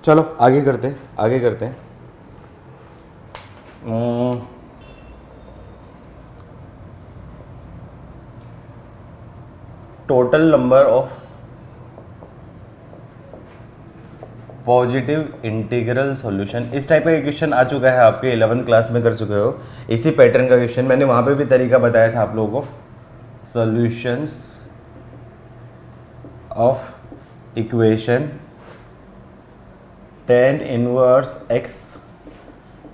चलो आगे करते हैं, आगे करते हैं। Total number of positive integral solution, इस टाइप का क्वेश्चन आ चुका है आपके 11th क्लास में, कर चुके हो इसी पैटर्न का क्वेश्चन। मैंने वहाँ पे भी तरीका बताया था आप लोगों को, solutions of equation tan inverse x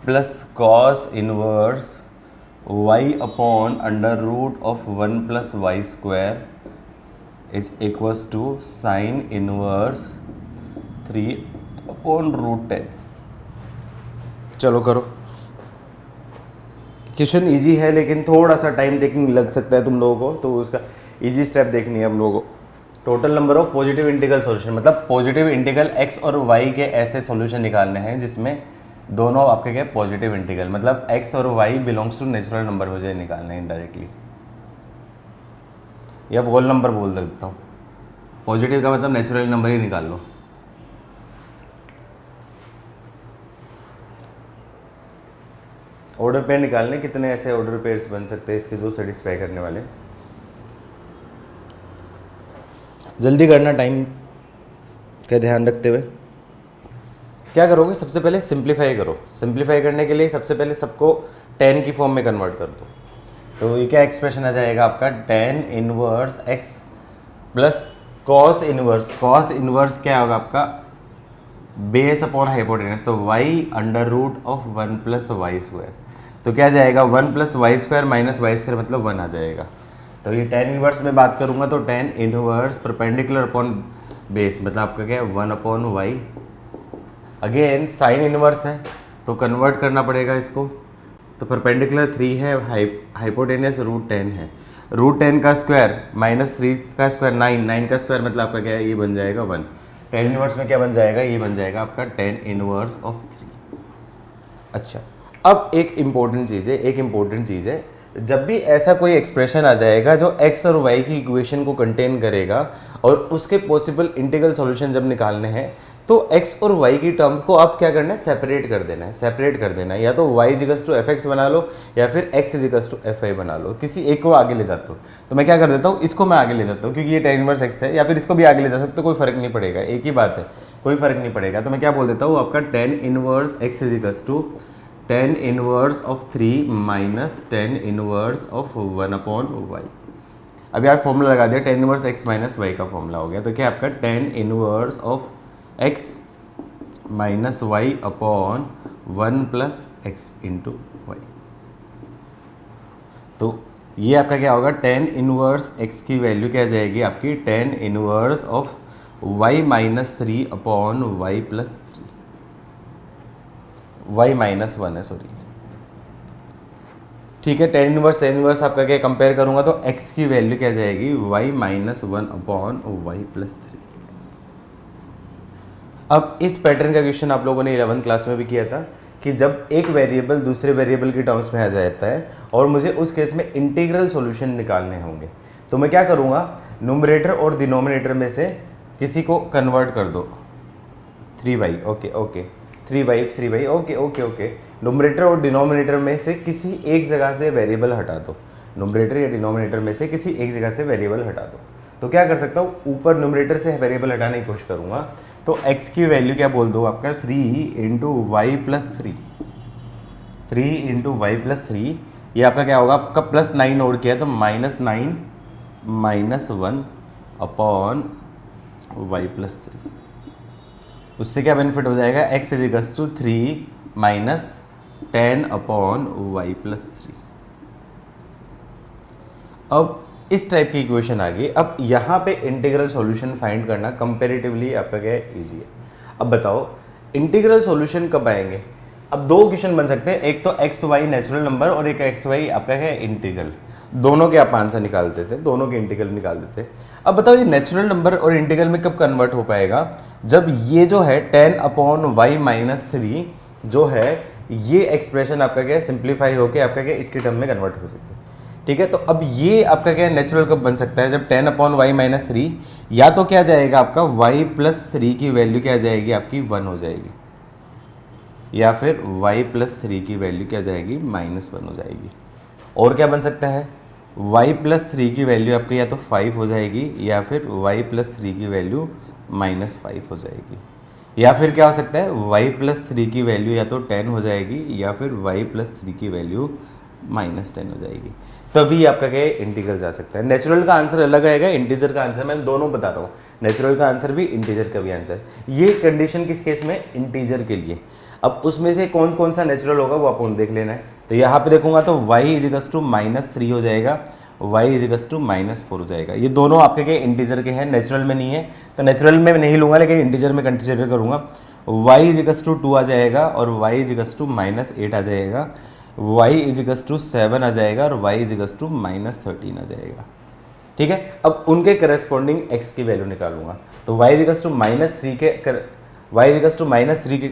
plus cos inverse y upon under root of 1 plus Y square is equals to sine inverse 3 upon root 10। चलो करो। क्वेश्चन इजी है लेकिन थोड़ा सा टाइम टेकिंग लग सकता है तुम लोगों को, तो उसका इजी स्टेप देखनी है हम लोगों को। Total number of positive integral solution, मतलब पॉजिटिव इंटीग्रल x और y के ऐसे सॉल्यूशन निकालने हैं जिसमें दोनों आपके क्या पॉजिटिव इंटीग्रल, मतलब x और y belongs to natural number हो जाए, निकालने हैं इनडायरेक्टली, या होल नंबर बोल देता हूँ। पॉजिटिव का मतलब नेचुरल नंबर ही निकाल लो। ऑर्डर पेयर निकालने, कितने ऐसे ऑर्डर पेयर्स बन सकते हैं इसके जो सेटिस्फाई करने वाले। जल्दी करना, टाइम का ध्यान रखते हुए। क्या करोगे, सबसे पहले सिंप्लीफाई करो। सिंप्लीफाई करने के लिए सबसे पहले सबको tan की फॉर्म में कन्वर्ट कर दो। तो ये क्या एक्सप्रेशन आ जाएगा आपका, tan inverse x plus cos inverse, cos inverse क्या होगा आपका, बेस अपॉन हाइपोटेनस, तो y under root of 1 plus Y square. तो क्या जाएगा 1 plus Y square minus Y square मतलब 1 आ जाएगा। तो ये tan इनवर्स में बात करूंगा तो tan inverse perpendicular upon base, मतलब आपका क्या है 1 upon y. Again sine inverse है तो कन्वर्ट करना पड़ेगा इसको, तो परपेंडिकुलर 3 है, हाइपोटेनस रूट 10 है, रूट 10 का स्क्वायर माइनस 3 का स्क्वायर 9, 9 का स्क्वायर मतलब आपका क्या है, ये बन जाएगा 1। tan इनवर्स में क्या बन जाएगा, ये बन जाएगा आपका tan इनवर्स ऑफ 3। अच्छा, अब एक इम्पोर्टेंट चीज़ है, जब भी ऐसा कोई एक्सप्रेशन आ जाएगा जो x और y की इक्वेशन को कंटेन करेगा और उसके पॉसिबल इंटीग्रल सॉल्यूशन जब निकालने हैं, तो x और y की टर्म्स को आप क्या करना है, सेपरेट कर देना है। या तो y इक्वल्स टू fx बना लो या फिर x इक्वल्स टू fi बना लो, किसी एक को आगे ले जाते हो। तो मैं क्या कर देता हूँ, इसको मैं आगे ले जाता हूँ क्योंकि ये tan इनवर्स x है, या फिर इसको भी आगे ले जा सकते हो, कोई फर्क नहीं पड़ेगा, एक ही बात है, कोई फर्क नहीं पड़ेगा। तो मैं क्या बोल देता हूँ, आपका tan inverse x equals to tan inverse of 3 minus tan inverse of 1 upon y. अभी आप फॉर्मूला लगा दिया, tan inverse x minus y का फॉर्मूला हो गया। तो क्या आपका tan inverse of x minus y upon 1 plus x into y. तो ये आपका क्या होगा, tan इनवर्स x की वैल्यू क्या जाएगी आपकी, tan inverse of y minus 3 upon y plus 3, y minus 1 है, सॉरी, ठीक है। tan इनवर्स आपका क्या कंपेयर करूंगा तो x की वैल्यू क्या जाएगी, y minus 1 upon y plus 3। अब इस पैटर्न का क्वेश्चन आप लोगों ने 11th क्लास में भी किया था कि जब एक वेरिएबल दूसरे वेरिएबल की टर्म्स में आ जाता है और मुझे उस केस में इंटीग्रल सॉल्यूशन निकालने होंगे, तो मैं क्या करूंगा, न्यूमरेटर और डिनोमिनेटर में से किसी को कन्वर्ट कर दो, 3y, okay 3y, okay. Numerator और डिनोमिनेटर में से किसी एक जगह से वेरिएबल हटा दो, न्यूमरेटर या डिनोमिनेटर में से किसी एक जगह से वेरिएबल हटा दो। तो क्या कर सकता हूँ, ऊपर न्यूमरेटर से वेरिएबल हटाने की कोशिश करूँगा, तो x की वैल्यू क्या बोल दो आपका, 3 into y plus 3, 3 into y plus 3, ये आपका क्या होगा, आपका प्लस 9 और किया तो minus 9 minus 1 upon y plus 3। उससे क्या बेनिफिट हो जाएगा, x equals to 3 minus 10 upon y plus 3। अब इस टाइप की इक्वेशन आ गई। अब यहाँ पे इंटीग्रल सॉल्यूशन फाइंड करना कंपैरेटिवली आपका क्या है, ईजी है। अब बताओ इंटीग्रल सॉल्यूशन कब आएंगे। अब दो क्वेश्चन बन सकते हैं, एक तो एक्स वाई नेचुरल नंबर और एक एक्स वाई आपका क्या है इंटीग्रल, दोनों के आप आंसर निकाल देते, दोनों के इंटीग्रल निकाल देते। अब बताओ ये नेचुरल नंबर और इंटीग्रल में कब कन्वर्ट हो पाएगा, जब ये जो है 10 अपॉन वाई माइनस 3 जो है ये एक्सप्रेशन आपका क्या है सिंप्लीफाई होकर आपका क्या इसके टर्म में कन्वर्ट हो सकती है। ठीक है, तो अब ये आपका क्या है, नेचुरल कब बन सकता है, जब 10/y-3 या तो क्या जाएगा आपका y+3 की वैल्यू क्या जाएगी आपकी 1 हो जाएगी, या फिर y+3 की वैल्यू क्या जाएगी -1 हो जाएगी। और क्या बन सकता है, y+3 की वैल्यू आपकी या तो 5 हो जाएगी या फिर y+3 की वैल्यू -5 हो जाएगी, या फिर क्या हो सकता है y+3 की वैल्यू या तो 10 हो जाएगी या फिर y+3 की वैल्यू -10 हो जाएगी। तभी आपका क्या है, इंटीग्रल जा सकता है। नेचुरल का आंसर अलग आएगा, इंटीजर का आंसर मैं दोनों बता रहा हूँ, नेचुरल का आंसर भी इंटीजर का भी आंसर। ये कंडीशन किस केस में, इंटीजर के लिए। अब उसमें से कौन कौन सा नेचुरल होगा वो आपको देख लेना है। तो यहाँ पे देखूंगा तो y -3 हो जाएगा, y -4 हो जाएगा। ये दोनों आपके के इंटीजर के हैं, नेचुरल में नहीं है, तो नेचुरल में नहीं लूंगा लेकिन इंटीजर में कंसिडर करूंगा। y 2 आ जाएगा और y -8 आ जाएगा, y 7 आ जाएगा और y -13 आ जाएगा। ठीक है, अब उनके करस्पॉन्डिंग x की वैल्यू निकालूंगा। तो y -3 के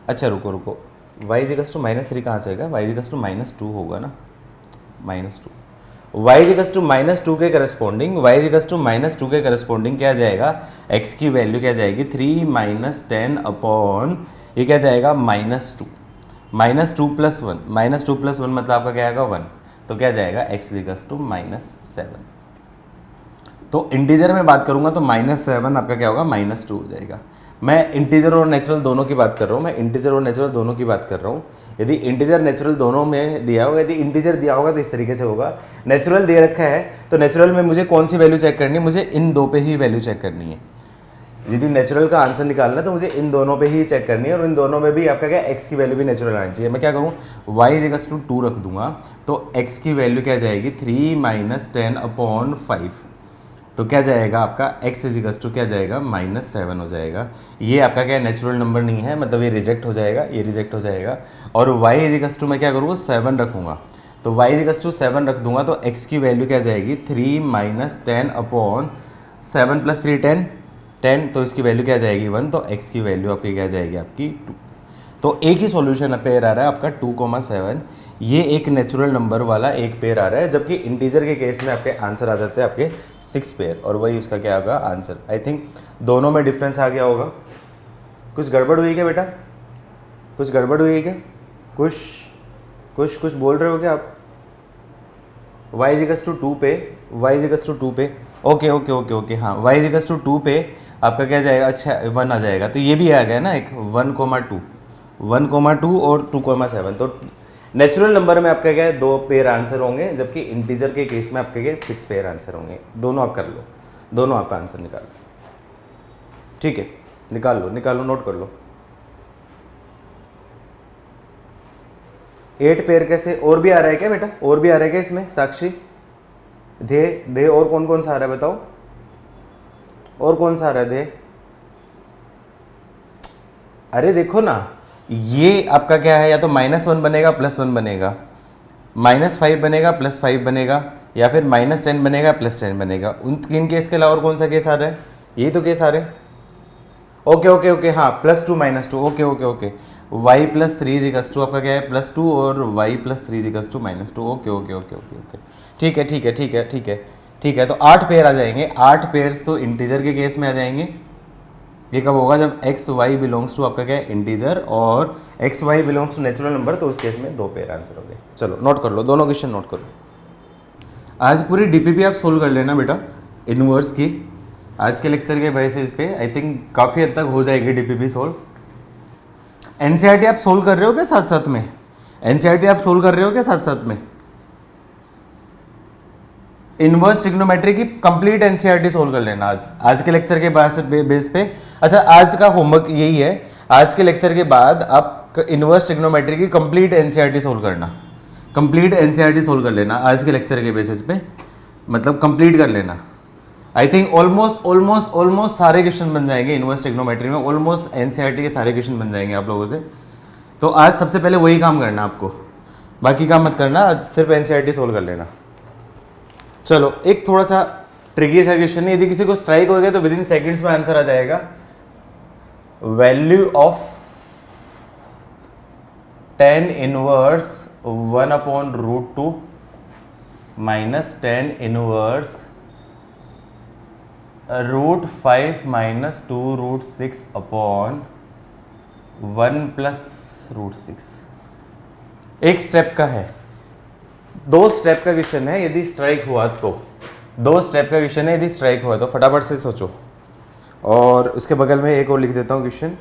अच्छा रुको y -3 कहाँ से आएगा, y -2 होगा ना, -2 y -2 के करस्पॉन्डिंग -2 के करस्पॉन्डिंग क्या जाएगा, x की वैल्यू क्या जाएगी 3 - 10 अपॉन ये क्या जाएगा -2 +1 -2 + 1 मतलब आपका क्या आएगा 1, तो क्या जाएगा x -7। तो इंटीजर में बात करूंगा तो -7 आपका क्या होगा -2 हो जाएगा। मैं इंटीजर और नेचुरल दोनों की बात कर रहा हूँ, मैं इंटीजर और नेचुरल दोनों की बात कर रहा हूँ। यदि इंटीजर नेचुरल दोनों में दिया होगा, यदि इंटीजर दिया होगा तो इस तरीके से होगा, नेचुरल दे रखा है तो नेचुरल में मुझे कौन सी वैल्यू चेक करनी है, मुझे इन दो पे ही वैल्यू चेक करनी है। यदि नेचुरल का आंसर निकालना है तो मुझे इन दोनों पे ही चेक करनी है, और इन दोनों में भी आपका क्या x की वैल्यू भी नेचुरल आनी चाहिए। मैं क्या करूँ, y 2 रख दूंगा तो x की वैल्यू क्या जाएगी 3 - 10 अपॉन 5, तो क्या जाएगा आपका x क्या जाएगा -7 हो जाएगा। ये आपका क्या नेचुरल नंबर नहीं है, मतलब ये रिजेक्ट हो जाएगा, ये रिजेक्ट हो जाएगा। और y मैं क्या करूँगा 7 रखूँगा, तो y 7 रख दूंगा तो x की वैल्यू क्या जाएगी 3 - 10 अपॉन 7 + 3 10, तो इसकी वैल्यू क्या जाएगी 1, तो x की वैल्यू आपकी क्या जाएगी आपकी 2। तो एक ही सॉल्यूशन पेयर आ रहा है आपका 2,7, ये एक नेचुरल नंबर वाला एक पेयर आ रहा है, जबकि इंटीजर के केस में आपके आंसर आ जाते हैं आपके 6 पेयर, और वही उसका क्या होगा आंसर। आई थिंक दोनों में डिफरेंस आ गया होगा। कुछ गड़बड़ हुई क्या बेटा, कुछ गड़बड़ हुई है क्या, कुछ बोल रहे हो क्या आप, y 2 पे ओके हाँ, y 2 पे आपका क्या जाएगा, अच्छा 1 आ जाएगा, तो ये भी आ गया ना एक 1,2 और 2,7। तो नेचुरल नंबर में आपका क्या है 2 पेयर आंसर होंगे, जबकि इंटीजर के केस में आपके क्या 6 पेयर आंसर होंगे। दोनों आप कर लो, दोनों आपका आंसर निकाल लो, ठीक है, निकाल लो, नोट कर लो। 8 पेयर कैसे, और भी आ रहा है क्या बेटा, और भी आ रहा है क्या इसमें, साक्षी दे और कौन कौन सा आ रहा है बताओ, और कौन सा आ रहा है दे, अरे देखो ना, ये आपका क्या है, या तो -1 बनेगा +1 बनेगा, -5 बनेगा +5 बनेगा, या फिर -10 बनेगा +10 बनेगा। उन 3 केस के अलावा और कौन सा केस आ रहा है, यही तो केस आ रहे हैं। ओके हाँ, +2 -2 ओके y +3 आपका क्या है +2 और y +3 -2 ओके ठीक है। तो 8 पेयर आ जाएंगे, 8 पेयर्स तो इंटीजर के केस में आ जाएंगे। ये कब होगा, जब x y बिलोंग्स टू आपका क्या है इंटीजर, और x y belongs to natural number, तो उस केस में 2 पेयर आंसर हो गए। चलो नोट कर लो, दोनों क्वेश्चन नोट कर लो। आज पूरी डीपीपी आप सोल्व कर लेना बेटा, इनवर्स की। आज के लेक्चर के बेसिस पे आई थिंक काफ़ी हद तक हो जाएगी डीपीपी सोल्व। एनसीईआरटी आप सोल्व कर रहे हो क्या साथ साथ में, एनसीईआरटी आप सोल्व कर रहे हो क्या साथ साथ में, इनवर्स ट्रिग्नोमेट्री की कंप्लीट एनसीईआरटी सोल्व कर लेना आज के लेक्चर के बेस पे। अच्छा, आज का होमवर्क यही है, आज के लेक्चर के बाद आप इनवर्स ट्रिग्नोमेट्री की कंप्लीट एनसीईआरटी सोल्व करना, कंप्लीट एनसीईआरटी सोल्व कर लेना आज के लेक्चर के बेसिस पे, मतलब कंप्लीट कर लेना। आई थिंक ऑलमोस्ट सारे क्वेश्चन बन जाएंगे इनवर्स ट्रिग्नोमेट्री में, ऑलमोस्ट एनसीईआरटी के सारे क्वेश्चन बन जाएंगे आप लोगों से। तो आज सबसे पहले वही काम करना आपको, बाकी काम मत करना, आज सिर्फ एनसीईआरटी सोल्व कर लेना। चलो एक थोड़ा सा ट्रिकी सा क्वेश्चन है, यदि किसी को स्ट्राइक हो गया तो विद इन सेकेंड्स में आंसर आ जाएगा। Value of tan inverse 1/√2 minus tan inverse root 5 minus 2 root 6 upon 1 plus root 6। एक स्टेप का है, 2 स्टेप का क्वेश्चन है। यदि स्ट्राइक हुआ तो 2 स्टेप का क्वेश्चन है, यदि स्ट्राइक हुआ तो फटाफट से सोचो। और उसके बगल में एक और लिख देता हूं question,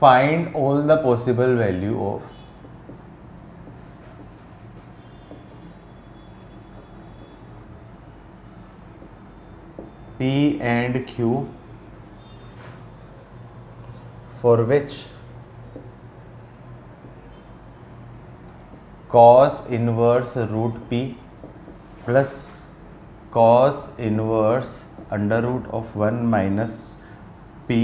find all the possible value of P and Q for which cos inverse root P plus cos inverse under root of 1 minus P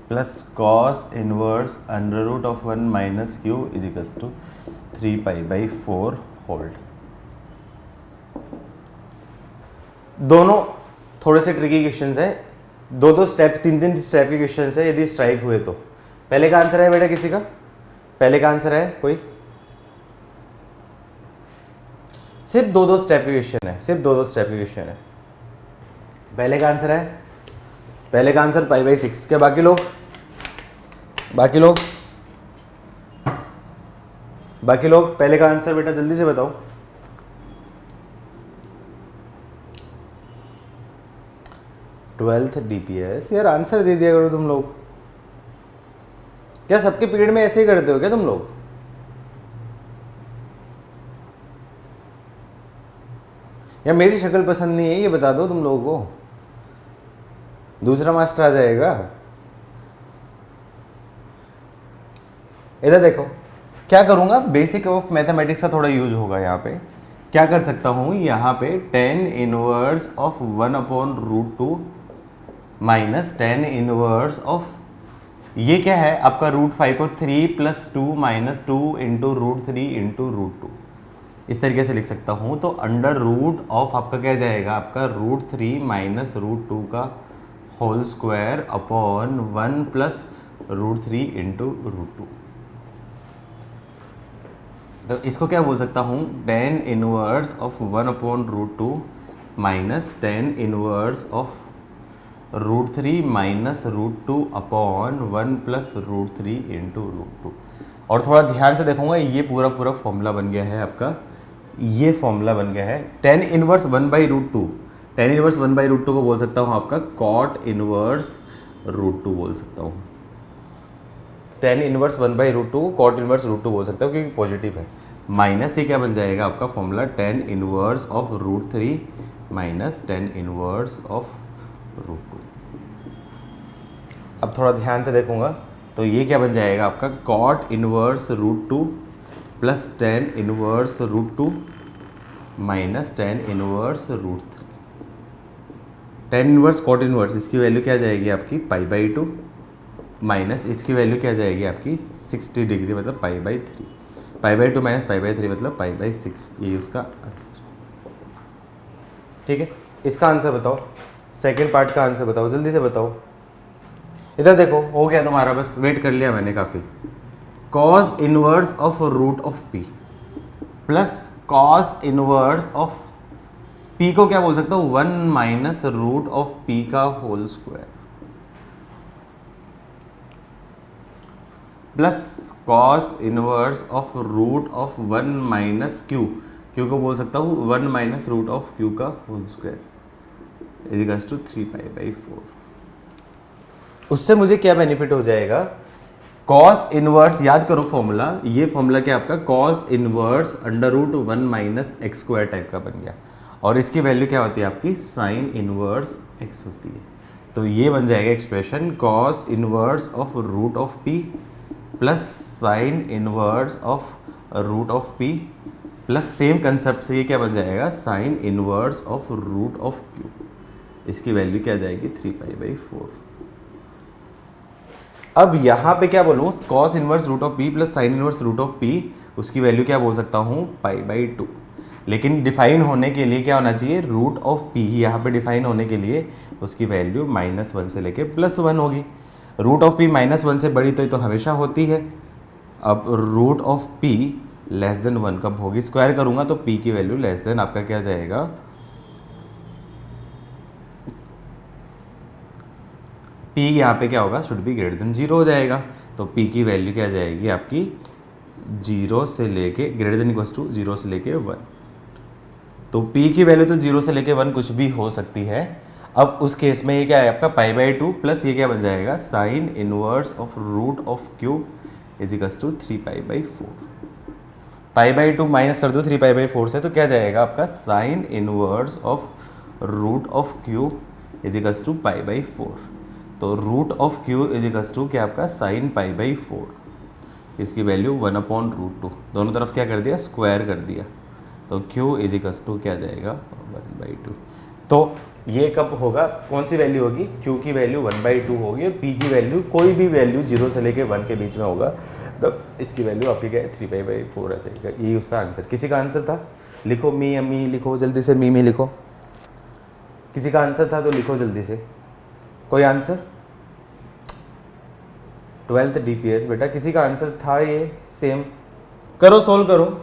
plus cos inverse under root of 1 minus Q is equals to 3 pi by 4 whole। दोनों थोड़े से tricky questions है, 2 step 3 step के questions है। यदि strike हुए तो पहले का आंसर है बेटा, किसी का पहले का आंसर है कोई? सिर्फ 2 स्टेप के क्वेश्चन है, सिर्फ 2 स्टेप के क्वेश्चन है। पहले का आंसर है, पहले का आंसर पाई बाई 6। क्या बाकी लोग पहले का आंसर बेटा जल्दी से बताओ। ट्वेल्थ DPS यार आंसर दे दिया करो तुम लोग। क्या सबके पीरियड में ऐसे ही करते हो क्या तुम लोग? या मेरी शक्ल पसंद नहीं है ये बता दो तुम लोगों को, दूसरा मास्टर आ जाएगा। इधर देखो क्या करूंगा, बेसिक ऑफ मैथमेटिक्स का थोड़ा यूज होगा यहाँ पे। क्या कर सकता हूं यहाँ पे, tan inverse of 1 upon root 2 minus tan inverse of, ये क्या है आपका रूट 5 को 3 plus 2 minus 2 into root 3 into root 2, इस तरीके से लिख सकता हूँ। तो अंडर रूट ऑफ आपका क्या जाएगा, आपका रूट 3 माइनस रूट 2 का whole square upon 1 plus root 3 into root 2। तो इसको क्या बोल सकता हूँ, tan inverse of 1 upon root 2 minus tan inverse of root 3 minus root 2 upon 1 plus root 3 into root 2। और थोड़ा ध्यान से देखूंगा, ये पूरा फॉर्मूला बन गया है आपका, ये फॉर्मूला बन गया है। tan inverse 1 by root 2, tan inverse 1 by root 2 को बोल सकता हूँ आपका cot इनवर्स रूट 2 बोल सकता हूँ। tan inverse 1 by root 2 cot inverse root 2 बोल सकता हूँ क्योंकि पॉजिटिव है। माइनस ये क्या बन जाएगा आपका formula, tan inverse of root 3 minus tan inverse of root 2। अब थोड़ा ध्यान से देखूंगा तो ये क्या बन जाएगा आपका cot inverse root 2 plus tan inverse root 2 minus tan inverse root 3। tan inverse cot inverse, इसकी वैल्यू क्या जाएगी आपकी पाई बाई 2 माइनस इसकी वैल्यू क्या जाएगी आपकी 60 डिग्री मतलब pi by 3। Pi by 2 minus pi by 3 मतलब पाई बाई 6, ये उसका आंसर। ठीक है, इसका आंसर बताओ, सेकेंड पार्ट का आंसर बताओ, जल्दी से बताओ। इधर देखो हो गया तुम्हारा, बस वेट कर लिया मैंने काफ़ी। Cos inverse of root of p plus cos inverse of p को क्या बोल सकता हूँ, 1 माइनस रूट ऑफ पी का whole square plus cos inverse of root of 1 minus q, q को बोल सकता हूँ 1 माइनस रूट ऑफ क्यू का whole square is equals to 3 pi by 4। उससे मुझे क्या बेनिफिट हो जाएगा, कॉस इनवर्स, याद करो फॉर्मूला, ये फॉर्मूला क्या आपका cos inverse under root 1 minus x square type का बन गया, और इसकी वैल्यू क्या होती है आपकी साइन इनवर्स एक्स होती है। तो ये बन जाएगा expression cos inverse of root of p plus sine inverse of root of p plus same concept से ये क्या बन जाएगा sine inverse of root of q, इसकी वैल्यू क्या जाएगी 3 पाई बाई 4। अब यहाँ पे क्या बोलूँ, cos inverse root of p plus sine inverse root of p, उसकी वैल्यू क्या बोल सकता हूँ पाई बाई 2। लेकिन डिफाइन होने के लिए क्या होना चाहिए, रूट ऑफ पी, यहाँ पे डिफाइन होने के लिए उसकी वैल्यू -1 से लेके +1 होगी। रूट ऑफ पी -1 से बड़ी तो ये तो हमेशा होती है। अब root of p less than 1 कब होगी, स्क्वायर करूंगा तो p की वैल्यू लेस देन आपका क्या जाएगा, p यहाँ पे क्या होगा, शुड बी ग्रेटर देन 0 हो जाएगा। तो p की वैल्यू क्या जाएगी आपकी, 0 से लेके ग्रेटर देन इक्वल्स टू 0 से लेके 1। तो p की वैल्यू तो 0 से लेके 1 कुछ भी हो सकती है। अब उस केस में ये क्या है आपका π/2 प्लस ये क्या बन जाएगा, sine inverse of root of cube is equals to 3π/4। π/2 minus कर दो 3π/4 से तो क्या जाएगा आपका, sine inverse of root of cube is equals to π/4। तो root of Q is equals to क्या आपका, साइन π/4। इसकी वैल्यू 1/√2, दोनों तरफ क्या कर दिया, स्क्वायर कर दिया। तो q इज इक्वल्स टू क्या जाएगा, 1/2। तो ये कब होगा, कौन सी वैल्यू होगी, q की वैल्यू 1/2 होगी और p की वैल्यू कोई भी वैल्यू 0 से लेके 1 के बीच में होगा। तो इसकी वैल्यू आपकी क्या है, 3π/4 आ जाएगा। यही उसका आंसर। किसी का आंसर था, लिखो मी लिखो जल्दी से, मी लिखो। किसी का आंसर था तो लिखो जल्दी से। कोई आंसर, 12th DPS बेटा, किसी का आंसर था ये सेम, करो सोल्व करो।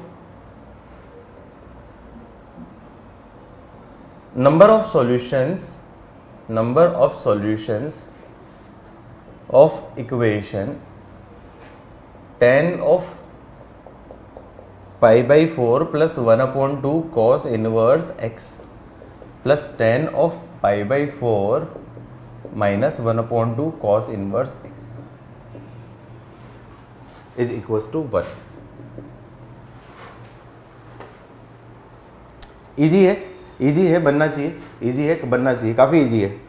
Number of solutions of equation tan of π/4 plus 1/2 cos inverse x plus tan of π/4 minus 1/2 cos inverse x is equals to 1। Easy है, बनना चाहिए, इजी है, बनना चाहिए, काफ़ी इजी है।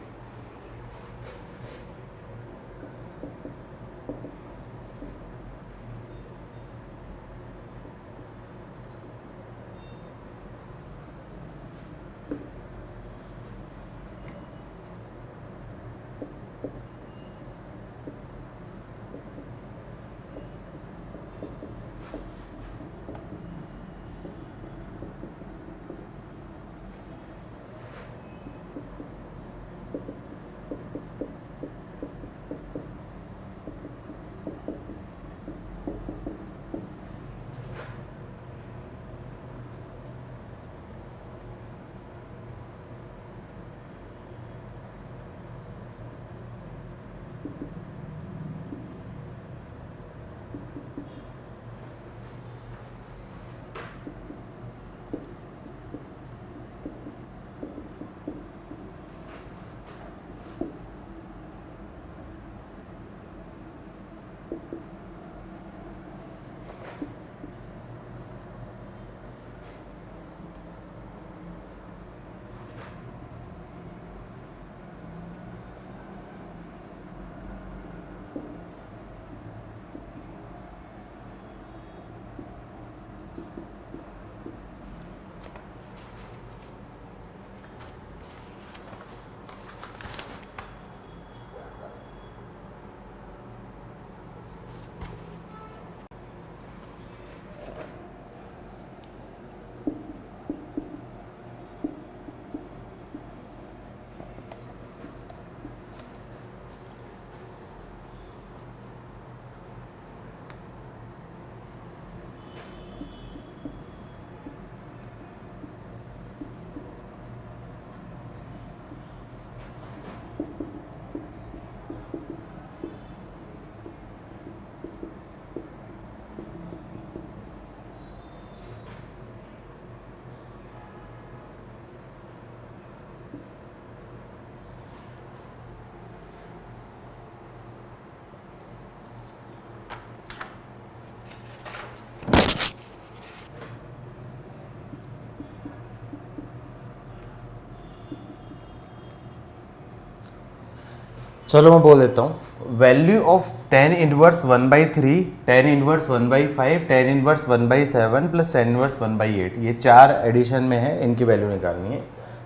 चलो मैं बोल देता हूँ, value of tan inverse 1/3, tan inverse 1/5, tan inverse 1/7 plus tan inverse 1/8, ये 4 एडिशन में है, इनकी वैल्यू निकालनी है।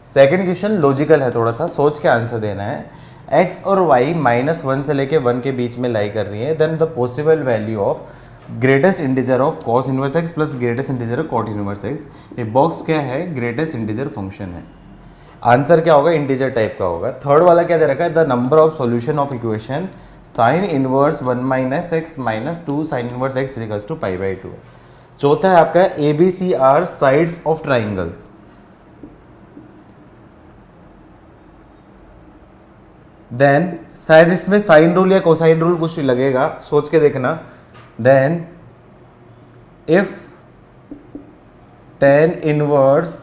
सेकंड क्वेश्चन लॉजिकल है, थोड़ा सा सोच के आंसर देना है। x और y -1 से लेके 1 के बीच में लाई कर रही है, then the possible value of greatest integer of cos inverse x plus greatest integer of cot inverse x। ये बॉक्स क्या है, ग्रेटेस्ट इंटीजर फंक्शन है। आंसर क्या होगा, इंटीजर टाइप का होगा। थर्ड वाला क्या दे रखा है, the number of solution of equation sine inverse 1 - x - 2 sine inverse x equals to π/2 है। चौथा है आपका A B C are sides of triangles. Then शायद इसमें साइन रूल या कोसाइन रूल कुछ लगेगा, सोच के देखना। Then if tan inverse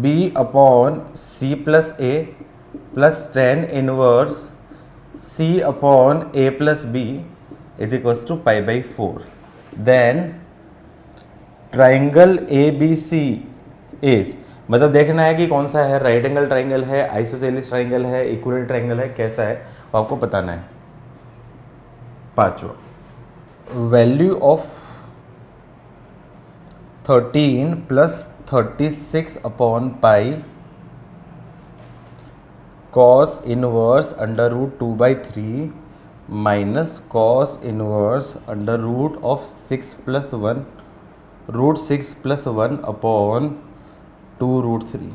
B upon C plus A plus tan inverse C upon A plus B is equals to pi by 4, then triangle A B C is, मतलब देखना है कि कौन सा है, राइट एंगल ट्राइंगल है, isosceles triangle है, equilateral triangle है, कैसा है वो आपको बताना है। पांचवा, value of 13 plus 36 upon pi cos inverse under root 2/3 minus cos inverse under root of 6 plus 1 root 6 plus 1 upon 2 root 3।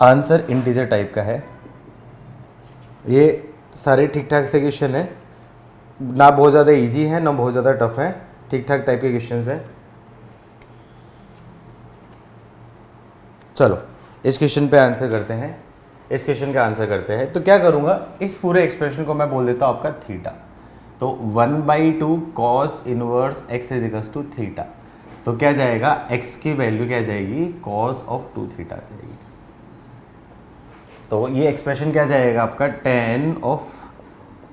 Answer integer type का है। ये सारे ठीक ठाक से क्वेश्चन है, ना बहुत ज़्यादा इजी है ना बहुत ज़्यादा टफ है, ठीक ठाक टाइप के क्वेश्चन हैं। चलो इस क्वेश्चन पे आंसर करते हैं, इस क्वेश्चन का आंसर करते हैं। तो क्या करूँगा, इस पूरे एक्सप्रेशन को मैं बोल देता हूँ आपका थीटा। तो 1/2 cos inverse x is equals to theta. तो क्या जाएगा, x की वैल्यू क्या जाएगी, कॉस ऑफ 2 थीटा जाएगी। तो ये एक्सप्रेशन क्या जाएगा आपका, tan ऑफ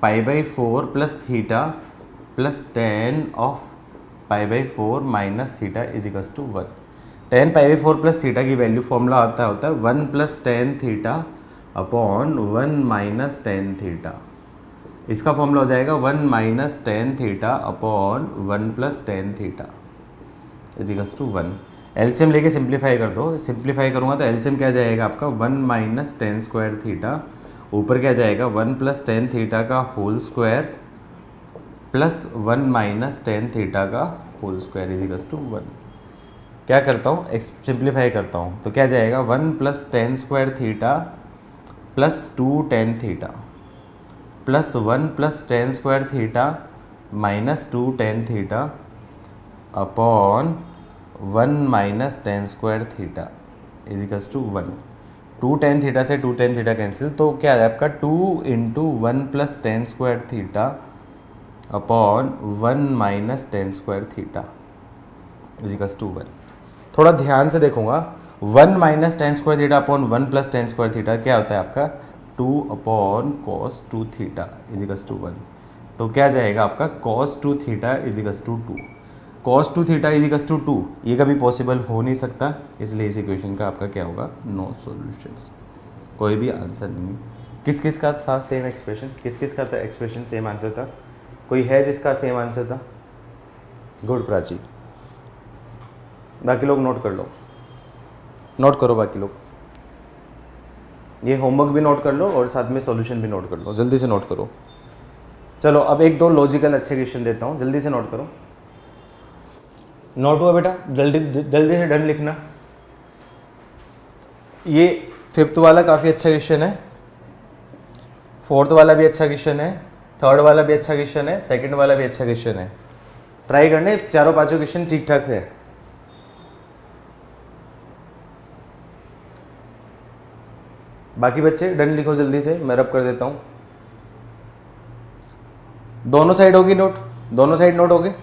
π/4 प्लस थीटा प्लस tan of π/4 minus theta is equals to 1। tan π/4 plus theta की वैल्यू फॉर्मूला होता है 1 plus tan theta upon 1 minus tan theta. इसका फॉर्मूला हो जाएगा 1 minus tan theta upon 1 plus tan theta is equals to 1। LCM लेके simplify कर दो, simplify करूँगा तो एलसीएम क्या जाएगा आपका 1 माइनस tan स्क्वायर थीटा, ऊपर क्या जाएगा 1 प्लस tan थीटा का whole square plus 1 minus tan theta का whole square is equals to 1। क्या करता हूँ, सिंप्लीफाई करता हूँ तो क्या जाएगा 1 plus tan square theta plus 2 tan theta plus 1 plus tan square theta minus 2 tan theta upon 1 minus tan square theta is equals to 1। 2 tan theta से 2 tan theta cancel, तो क्या है आपका 2 into 1 plus tan square theta upon 1 minus tan square theta is equals to 1। थोड़ा ध्यान से देखूंगा, 1 minus tan square theta upon 1 plus tan square theta क्या होता है आपका 2 upon cos 2 theta is equals to 1। तो क्या जाएगा आपका cos 2 theta is equals to 2। cos 2 theta is equals to 2 ये कभी पॉसिबल हो नहीं सकता, इसलिए इस इक्वेशन का आपका क्या होगा, नो सॉल्यूशंस, कोई भी आंसर नहीं। किस किस का था सेम एक्सप्रेशन, किस किस का था एक्सप्रेशन सेम आंसर था, कोई है जिसका सेम आंसर था? गुड प्राची, बाकी लोग नोट कर लो, नोट करो बाकी लोग, ये होमवर्क भी नोट कर लो और साथ में सॉल्यूशन भी नोट कर लो, जल्दी से नोट करो। चलो अब एक दो लॉजिकल अच्छे क्वेश्चन देता हूँ, जल्दी से नोट करो। नोट हुआ बेटा, जल्दी जल्दी से डन लिखना। ये 5th वाला काफ़ी अच्छा क्वेश्चन है, 4th वाला भी अच्छा क्वेश्चन है, 3rd वाला भी अच्छा क्वेश्चन है, 2nd वाला भी अच्छा क्वेश्चन है। ट्राई करने, चारों पांचों क्वेश्चन ठीक ठाक है। बाकी बच्चे डन लिखो जल्दी से, मैं रब कर देता हूं। दोनों साइड होगी नोट, दोनों साइड नोट होगे।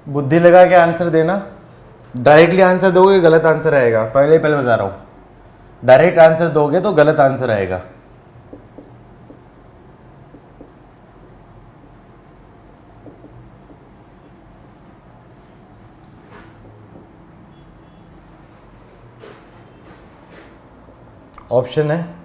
बुद्धि लगा के आंसर देना, डायरेक्टली आंसर दोगे गलत आंसर आएगा, पहले बता रहा हूं, डायरेक्ट आंसर दोगे तो गलत आंसर आएगा। ऑप्शन है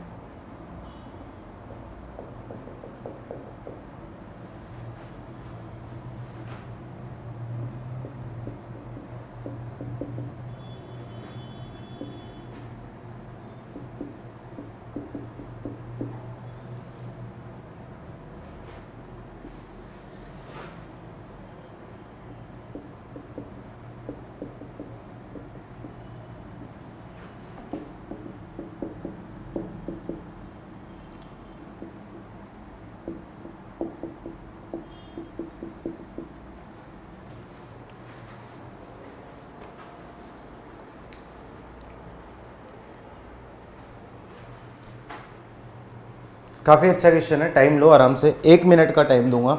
काफ़ी अच्छा क्वेश्चन है, टाइम लो आराम से, 1 मिनट का टाइम दूंगा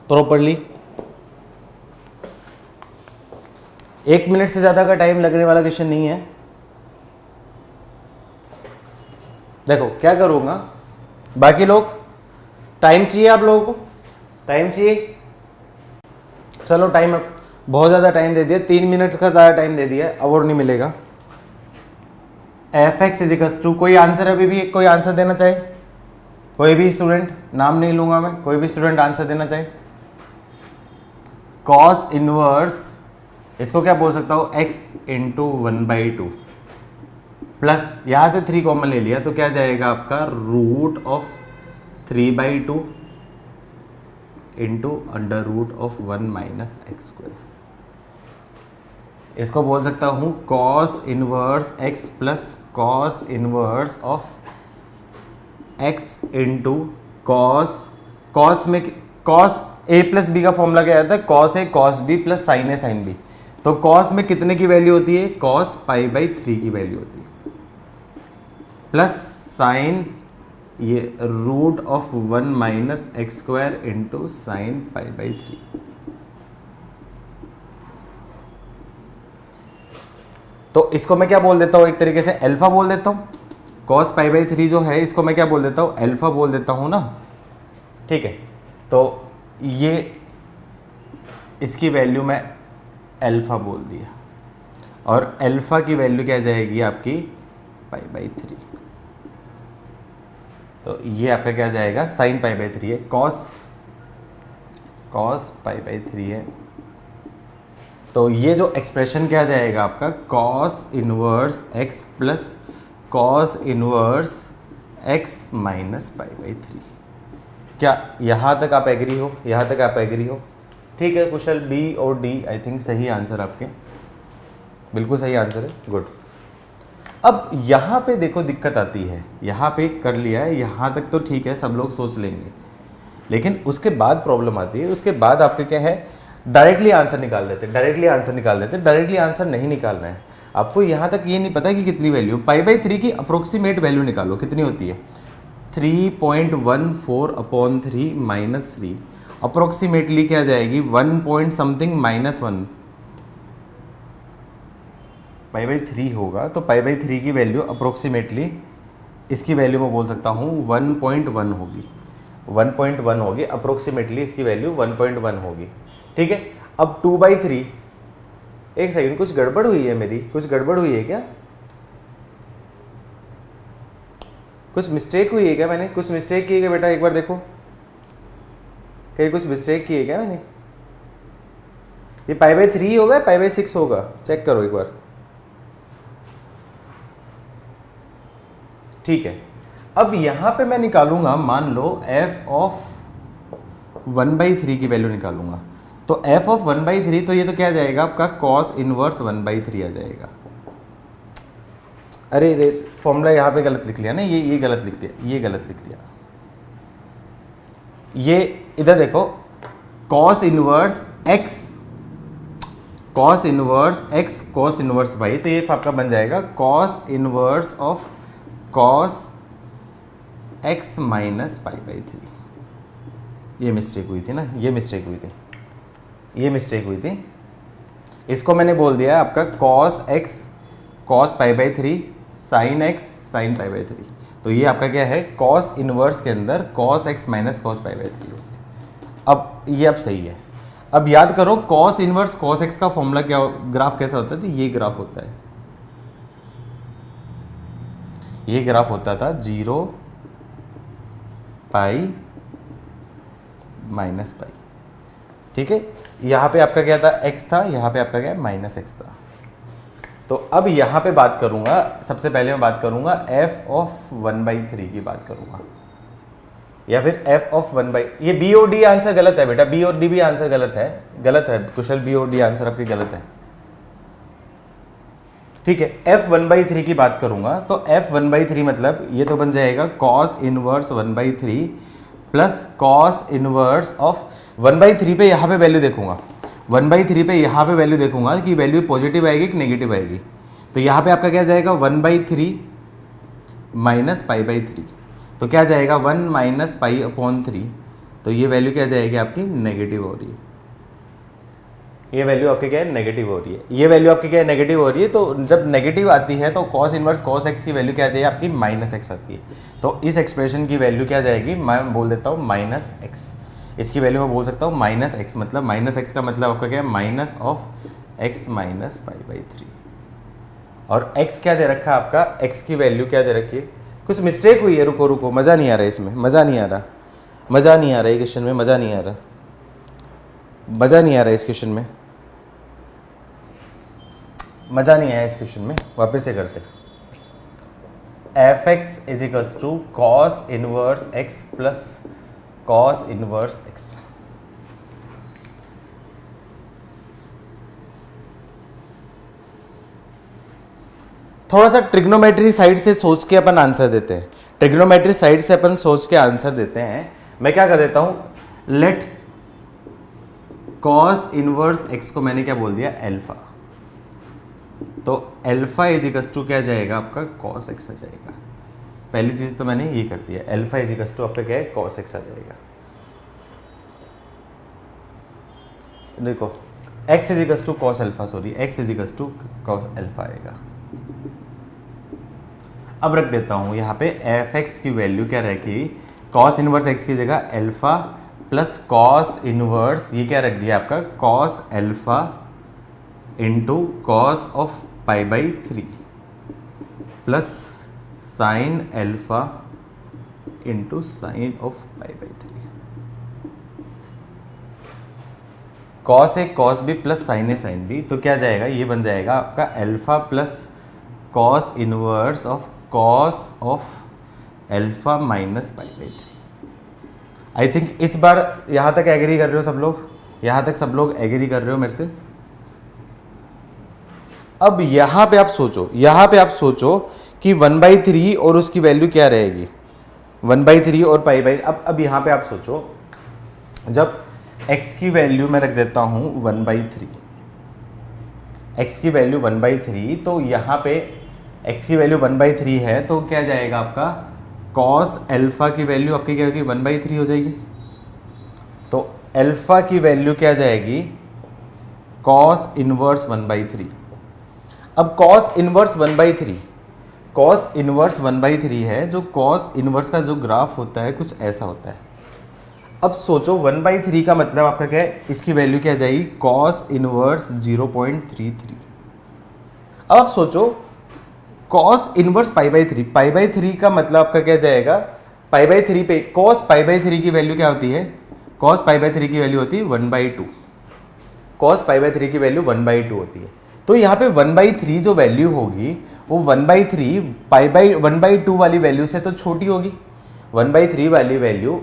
प्रॉपरली। 1 मिनट से ज़्यादा का टाइम लगने वाला क्वेश्चन नहीं है। देखो क्या करूँगा, बाकी लोग टाइम चाहिए, आप लोगों को टाइम चाहिए, चलो टाइम अब बहुत ज़्यादा टाइम दे दिया, 3 मिनट का ज़्यादा टाइम दे दिया, अब और नहीं मिलेगा। एफ एक्स इजिकल्स टू, कोई आंसर अभी भी, कोई आंसर देना चाहे, कोई भी स्टूडेंट, नाम नहीं लूंगा मैं, कोई भी स्टूडेंट आंसर देना चाहे। कॉस इनवर्स, इसको क्या बोल सकता हूँ, एक्स इंटू 1/2 प्लस यहां से 3 कॉमन ले लिया तो क्या जाएगा आपका, root of 3/2 into under root of 1 minus x square. इसको बोल सकता हूं cos inverse x plus cos inverse of x into cos, cos में कॉस ए प्लस बी का फॉर्मूला क्या आता है, cos A cos B plus sine A sine B. तो कॉस में कितने की वैल्यू होती है, कॉस π/3 की वैल्यू होती है, प्लस साइन ये root of 1 minus x square into sine π/3। तो इसको मैं क्या बोल देता हूँ, एक तरीके से अल्फा बोल देता हूँ। कॉस π/3 जो है इसको मैं क्या बोल देता हूँ, अल्फा बोल देता हूँ ना, ठीक है। तो ये इसकी वैल्यू मैं अल्फा बोल दिया, और अल्फा की वैल्यू क्या जाएगी आपकी π/3। तो ये आपका क्या जाएगा, साइन π/3 है, कॉस π/3 है। तो ये जो एक्सप्रेशन क्या जाएगा आपका, cos inverse x plus cos inverse X minus π/3। क्या यहाँ तक आप एग्री हो, यहाँ तक आप एग्री हो, ठीक है कुशल। बी और डी आई थिंक सही आंसर आपके, बिल्कुल सही आंसर है, गुड। अब यहाँ पे देखो दिक्कत आती है, यहाँ पे कर लिया है, यहाँ तक तो ठीक है, सब लोग सोच लेंगे, लेकिन उसके बाद प्रॉब्लम आती है। उसके बाद आपके क्या है, डायरेक्टली आंसर निकाल देते, डायरेक्टली आंसर नहीं निकालना है आपको। यहाँ तक ये नहीं पता कि कितनी वैल्यू, π/3 की अप्रोक्सीमेट वैल्यू निकालो, कितनी होती है, 3.14/3 माइनस 3, अप्रोक्सीमेटली क्या जाएगी, 1 पॉइंट समथिंग माइनस 1 π/3 होगा। तो π/3 की वैल्यू अप्रोक्सीमेटली, इसकी वैल्यू मैं बोल सकता हूँ 1.1 होगी, 1.1 होगी अप्रोक्सीमेटली, इसकी वैल्यू 1.1 होगी, ठीक है। अब 2/3, एक सेकंड, कुछ गड़बड़ हुई है मेरी, कुछ गड़बड़ हुई है क्या, कुछ मिस्टेक हुई है क्या, मैंने कुछ मिस्टेक की है क्या बेटा, एक बार देखो, कहीं कुछ मिस्टेक की है क्या मैंने। ये π/3 होगा, π/6 होगा, चेक करो एक बार, ठीक है। अब यहां पे मैं निकालूंगा, मान लो f ऑफ 1/3 की वैल्यू निकालूंगा, तो f ऑफ 1/3, तो ये तो क्या जाएगा आपका, cos इनवर्स 1/3 आ जाएगा। अरे रे, फॉर्मूला यहाँ पे गलत लिख लिया ना, ये गलत लिख दिया, ये गलत लिख दिया। ये इधर देखो, cos inverse x cos inverse x cos inverse y, तो ये आपका बन जाएगा cos inverse of cos x minus π/3। ये मिस्टेक हुई थी ना, ये मिस्टेक हुई थी, ये मिस्टेक हुई थी। इसको मैंने बोल दिया आपका cos x cos π/3 sin x sin π/3। तो ये आपका क्या है, cos इनवर्स के अंदर cos x माइनस cos π/3 हो गया। अब ये अब सही है। अब याद करो cos इनवर्स cos x का फॉर्मूला क्या, ग्राफ कैसा होता है, तो ये ग्राफ होता है, ये ग्राफ होता था 0 पाई माइनस पाई, ठीक है। यहाँ पे आपका क्या था, x था, यहाँ पे आपका क्या है, माइनस x था। तो अब यहाँ पे बात करूँगा, सबसे पहले मैं बात करूँगा f ऑफ 1/3 की बात करूँगा, या फिर f ऑफ 1/, ये b और d आंसर गलत है बेटा, b और d भी आंसर गलत है कुशल, b और d आंसर आपके गलत है, ठीक है। f 1/3 की बात करूंगा, तो f 1/3 मतलब ये तो बन जाएगा cos inverse 1/3 plus cos inverse of 1/3 पे यहाँ पे वैल्यू देखूंगा, 1/3 पे यहाँ पे वैल्यू देखूंगा कि वैल्यू पॉजिटिव आएगी कि नेगेटिव आएगी। तो यहाँ पे आपका क्या जाएगा, 1/3 माइनस π/3, तो क्या जाएगा 1 माइनस पाई अपॉन 3, तो ये वैल्यू क्या जाएगी आपकी नेगेटिव हो रही है। ये वैल्यू आपकी क्या है नेगेटिव हो रही है, ये वैल्यू आपकी क्या है नेगेटिव हो रही है। तो जब नेगेटिव आती है तो कॉस इनवर्स कॉस एक्स की वैल्यू क्या जाएगी आपकी माइनस एक्स आती है। तो इस एक्सप्रेशन की वैल्यू क्या जाएगी, मैं बोल देता हूँ माइनस एक्स। इसकी वैल्यू मैं बोल सकता हूँ माइनस एक्स, मतलब माइनस एक्स का मतलब आपका क्या है minus of x minus pi by 3। और x क्या दे रखा है आपका, x की वैल्यू क्या दे रखी है। कुछ मिस्टेक हुई है, रुको रुको, मज़ा नहीं आ रहा है इसमें, मज़ा नहीं आ रहा, मज़ा नहीं आ रहा है क्वेश्चन में, मज़ा नहीं आ रहा, मज़ा नहीं आ रहा है इस क्वेश्चन में, मज़ा नहीं आया इस क्वेश्चन में। वापस से करते, f x is equals to cos inverse x plus cos inverse x. थोड़ा सा ट्रिग्नोमेट्री साइड से सोच के अपन आंसर देते हैं, ट्रिग्नोमेट्री साइड से अपन सोच के आंसर देते हैं। मैं क्या कर देता हूं, लेट कॉस इनवर्स एक्स को मैंने क्या बोल दिया एल्फा, तो एल्फा इज इक्वल्स टू क्या जाएगा आपका कॉस एक्स आ जाएगा। पहली चीज तो मैंने ये कर दिया, एल्फा इज इक्वल्स टू आपका क्या है कॉस एक्स आ जाएगा। देखो x is equals to cos alpha, sorry x is equals to cos alpha आएगा। अब रख देता हूँ यहाँ पे एफ एक्स की वैल्यू क्या रहेगी, कॉस इनवर्स एक्स की जगह एल्फा प्लस कॉस इनवर्स, ये क्या रख दिया आपका cos alpha into cos of pi by 3 plus sine alpha into sine of pi by 3। Cos A cos B plus sine A sine B, तो क्या जाएगा, ये बन जाएगा आपका alpha plus cos inverse of cos of alpha minus pi by 3। I think इस बार यहाँ तक एग्री कर रहे हो सब लोग, यहाँ तक सब लोग एग्री कर रहे हो मेरे से। अब यहाँ पे आप सोचो, यहाँ पे आप सोचो कि 1/3 और उसकी वैल्यू क्या रहेगी 1/3 और पाई बाई। अब यहाँ पे आप सोचो, जब x की वैल्यू मैं रख देता हूँ 1/3, x की वैल्यू 1/3, तो यहाँ पे x की वैल्यू 1/3 है, तो क्या जाएगा आपका cos एल्फा की वैल्यू आपकी क्या होगी 1/3 हो जाएगी। तो एल्फा की वैल्यू क्या जाएगी cos इनवर्स 1/3। अब cos इनवर्स 1/3, cos इनवर्स 1/3 है, जो cos इनवर्स का जो ग्राफ होता है कुछ ऐसा होता है। अब सोचो 1/3 का मतलब आपका क्या है, इसकी वैल्यू क्या जाएगी cos इनवर्स 0.33। अब आप सोचो cos इनवर्स पाई बाई 3 का मतलब आपका क्या जाएगा पाई बाई 3 पे cos पाई बाई 3 की वैल्यू क्या होती है, cos पाई बाई 3 की वैल्यू होती है 1/2, cos पाई बाई 3 की वैल्यू 1/2 होती है। तो यहाँ पे 1/3 जो वैल्यू होगी वो 1/3 पाई बाई 1/2 वाली वैल्यू से तो छोटी होगी। 1/3 वाली वैल्यू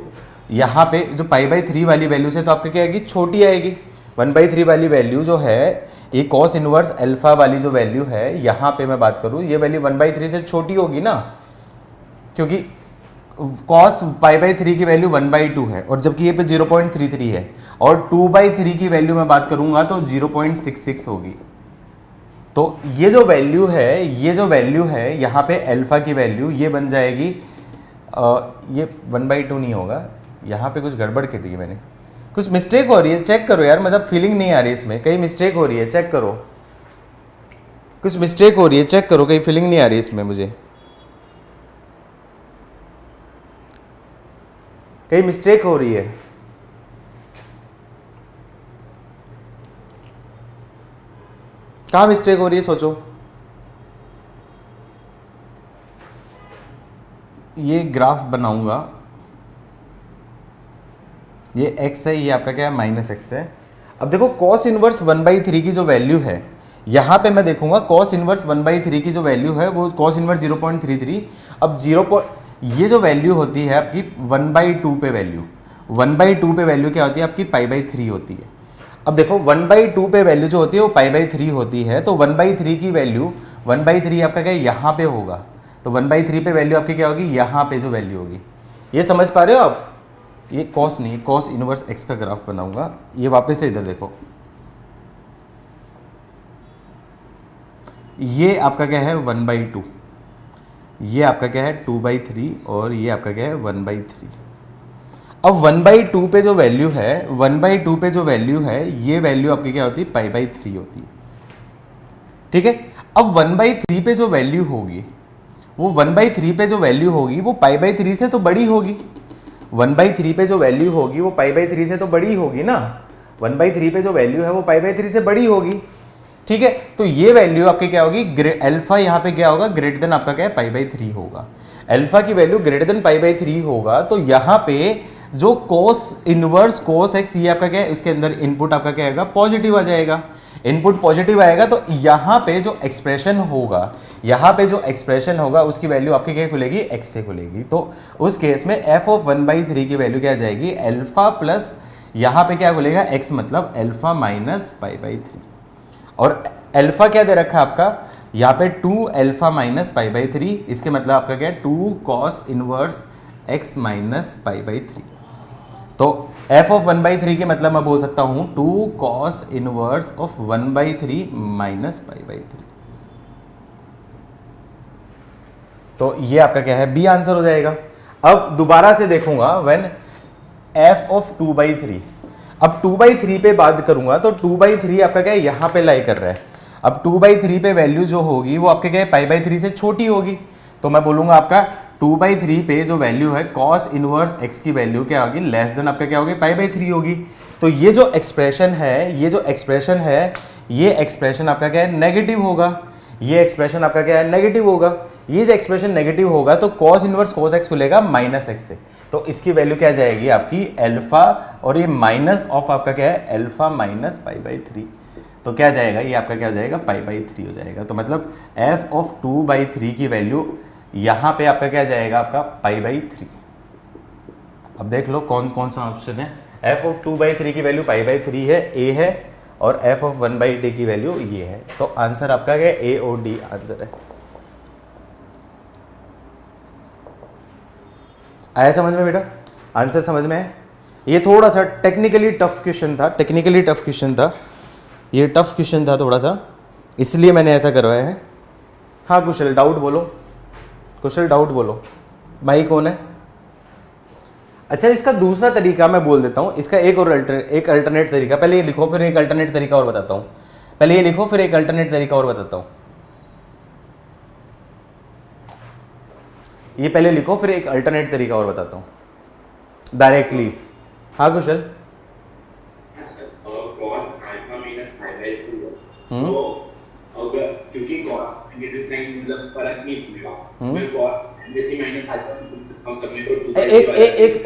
यहाँ पे जो पाई बाई 3 वाली वैल्यू से तो आपका क्या आएगी छोटी आएगी। 1/3 वाली वैल्यू जो है, ये cos इनवर्स अल्फा वाली जो वैल्यू है, यहाँ पे मैं बात करूँ ये वैल्यू 1/3 से छोटी होगी ना, क्योंकि cos पाई बाई 3 की वैल्यू 1/2 है और जबकि ये पे 0.33 है, और 2/3 की वैल्यू मैं बात करूँगा तो 0.66 होगी। तो ये जो वैल्यू है, ये जो वैल्यू है यहाँ पे अल्फा की वैल्यू ये बन जाएगी, ये 1/2 नहीं होगा, यहाँ पे कुछ गड़बड़ कर रही है मैंने, कुछ मिस्टेक हो रही है, चेक करो यार, मतलब फीलिंग नहीं आ रही इसमें, कहीं मिस्टेक हो रही है, चेक करो, कुछ मिस्टेक हो रही है, चेक करो, कहीं फीलिंग नहीं आ रही इसमें, मुझे कहीं मिस्टेक हो रही है। कहाँ मिस्टेक हो रही है सोचो। ये ग्राफ बनाऊंगा, ये x है, ये आपका क्या है माइनस एक्स है। अब देखो cos इनवर्स 1/3 की जो वैल्यू है, यहाँ पे मैं देखूंगा cos इनवर्स 1/3 की जो वैल्यू है वो cos इनवर्स 0.33। अब ये जो वैल्यू होती है आपकी 1/2 पे वैल्यू, 1/2 पे वैल्यू क्या होती है आपकी पाई बाई 3 होती है। अब देखो 1/2 पे वैल्यू जो होती है वो पाई बाई 3 होती है, तो 1/3 की वैल्यू 1/3 आपका क्या यहाँ पे होगा, तो 1/3 पे वैल्यू आपकी क्या होगी यहाँ पे जो वैल्यू होगी। ये समझ पा रहे हो आप, ये कॉस नहीं, कॉस इनवर्स एक्स का ग्राफ बनाऊंगा। ये वापस से इधर देखो, ये आपका क्या है 1/2, ये आपका क्या है 2/3 और ये आपका क्या है 1/3। अब 1/2 पे जो वैल्यू है 1/2 पे जो वैल्यू है ये वैल्यू आपकी क्या होती है π/3 होती है। ठीक है, अब 1/3 पे जो वैल्यू होगी वो 1/3 पे जो वैल्यू होगी वो π/3 से तो बड़ी होगी। 1/3 पे जो वैल्यू होगी वो π/3 से तो बड़ी होगी ना। 1/3 पे जो वैल्यू है वो π/3 से बड़ी होगी। ठीक है, तो ये वैल्यू आपकी क्या होगी, अल्फा यहाँ पे क्या होगा ग्रेटर देन आपका क्या है π/3 होगा। अल्फा की वैल्यू ग्रेटर देन π/3 होगा तो यहाँ पे जो कोस इनवर्स कोस एक्स ये आपका क्या है, उसके अंदर इनपुट आपका क्या आएगा पॉजिटिव आ जाएगा। इनपुट पॉजिटिव आएगा तो यहाँ पे जो एक्सप्रेशन होगा उसकी वैल्यू आपकी क्या खुलेगी एक्स से खुलेगी। तो उस केस में f ऑफ 1/3 की वैल्यू क्या आ जाएगी अल्फा प्लस यहाँ पे क्या खुलेगा x मतलब अल्फा माइनस π/3। और अल्फा क्या दे रखा है आपका यहाँ पे 2 अल्फा माइनस π/3, इसके मतलब आपका क्या है 2 कॉस इनवर्स x माइनस π/3। तो f ऑफ 1/3 के मतलब मैं बोल सकता हूं 2 कॉस इनवर्स ऑफ 1/3 माइनस π/3। तो ये आपका क्या है बी आंसर हो जाएगा। अब दोबारा से देखूंगा व्हेन f ऑफ 2/3, अब 2/3 पे बात करूंगा तो 2/3 आपका क्या है यहां पे लाई कर रहा है। अब 2/3 पे वैल्यू जो होगी वो आपके क्या है π/3 से छोटी होगी। तो मैं बोलूंगा आपका 2/3 पे जो वैल्यू है cos इनवर्स x की वैल्यू क्या होगी लेस देन आपका क्या होगी π/3 होगी। तो ये जो एक्सप्रेशन है ये एक्सप्रेशन आपका क्या है नेगेटिव होगा। ये एक्सप्रेशन आपका क्या है नेगेटिव होगा। ये जो एक्सप्रेशन नेगेटिव होगा तो cos इनवर्स cos x खुलेगा माइनस x से। तो इसकी वैल्यू क्या जाएगी आपकी अल्फा और ये माइनस ऑफ आपका क्या है अल्फा माइनस π/3। तो क्या जाएगा ये आपका क्या हो जाएगा π/3 हो जाएगा। तो मतलब f ऑफ 2/3 की वैल्यू यहाँ पे आपका क्या जाएगा आपका π/3। अब देख लो कौन कौन सा ऑप्शन है। f ऑफ 2/3 की वैल्यू π/3 है, a है, और f ऑफ 1/d की वैल्यू ये है। तो आंसर आपका क्या है a और d आंसर है। आया समझ में बेटा, आंसर समझ में है। ये थोड़ा सा टेक्निकली टफ क्वेश्चन था, ये टफ क्वेश्चन था थोड़ा सा, इसलिए मैंने ऐसा करवाया है। हाँ कुशल डाउट बोलो, भाई कौन है। अच्छा इसका दूसरा तरीका मैं बोल देता हूँ, इसका एक अल्टरनेट तरीका, पहले ये लिखो फिर एक अल्टरनेट तरीका और बताता हूँ। ये पहले लिखो फिर एक अल्टरनेट तरीका और बताता हूँ डायरेक्टली। हाँ कुशल क्योंकि cos नेगेटिव साइन मतलब फर्क नहीं पड़ेगा।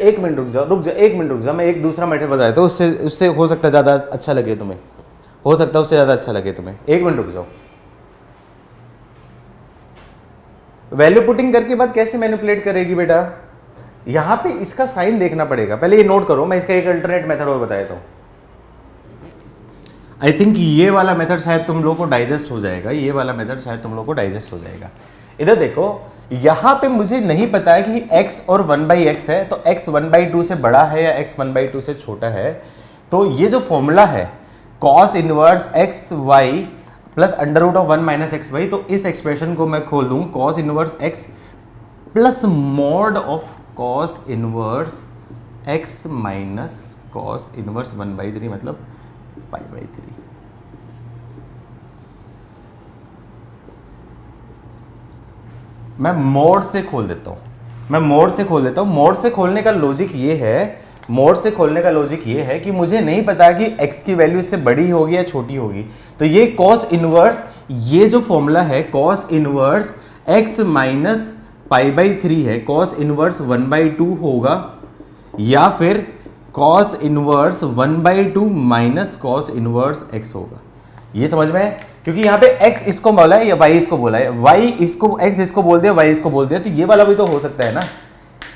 एक मिनट रुक जाओ, मैं एक दूसरा मैटर बताया तो उससे हो सकता है ज़्यादा अच्छा लगे तुम्हें, एक मिनट रुक जाओ। वैल्यू पुटिंग करके बाद कैसे मैनिपुलेट करेगी बेटा, यहाँ पे इसका साइन देखना पड़ेगा। पहले ये नोट करो, मैं इसका एक अल्टरनेट मेथड और बताया था। आई थिंक ये वाला मेथड शायद तुम लोगों को डाइजेस्ट हो जाएगा, इधर देखो यहाँ पे मुझे नहीं पता है कि x और 1/x है, तो x 1/2 से बड़ा है या x 1/2 से छोटा है। तो ये जो फॉर्मूला है cos inverse x y plus under root of 1 minus x y, तो इस एक्सप्रेशन को मैं खोल दूँ cos inverse x plus mod of cos inverse x minus cos inverse 1/3 मतलब π/3। मैं मोड से खोल देता हूं, मोड से खोलने का लॉजिक ये है कि मुझे नहीं पता कि x की वैल्यू इससे बड़ी होगी या छोटी होगी। तो ये cos इनवर्स, ये जो फॉर्मूला है cos इनवर्स x माइनस π/3 है, cos इनवर्स 1/2 होगा या फिर cos inverse 1/2 minus cos inverse x होगा। ये समझ में है, क्योंकि यहाँ पे x इसको बोला है या y इसको बोला है, x इसको बोल दिया, y इसको बोल दिया, तो ये वाला भी तो हो सकता है ना।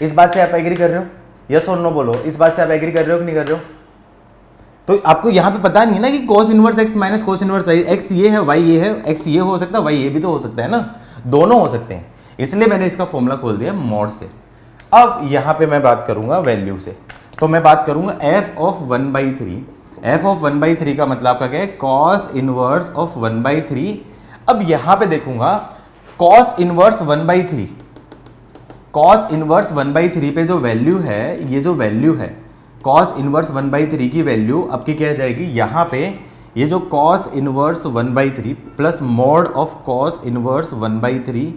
इस बात से आप एग्री कर रहे हो, यस और नो बोलो, इस बात से आप एग्री कर रहे हो कि नहीं कर रहे हो। तो आपको यहाँ पे पता नहीं है ना कि cos inverse x minus cos inverse y, x ये है y ये है, x ये हो सकता है y ये भी तो हो सकता है ना, दोनों हो सकते हैं। इसलिए मैंने इसका फॉर्मूला खोल दिया मॉड से। अब यहाँ पे मैं बात करूंगा वैल्यू से, तो मैं बात करूंगा f ऑफ 1/3। f ऑफ 1/3 का मतलब आपका क्या है cos इनवर्स ऑफ 1/3। अब यहाँ पे देखूंगा cos इनवर्स 1/3, कॉस इनवर्स 1/3 पे जो वैल्यू है, ये जो वैल्यू है कॉस इनवर्स 1/3 की वैल्यू आपकी क्या आ जाएगी, यहाँ पे ये जो cos inverse 1/3 plus mod of cos inverse 1/3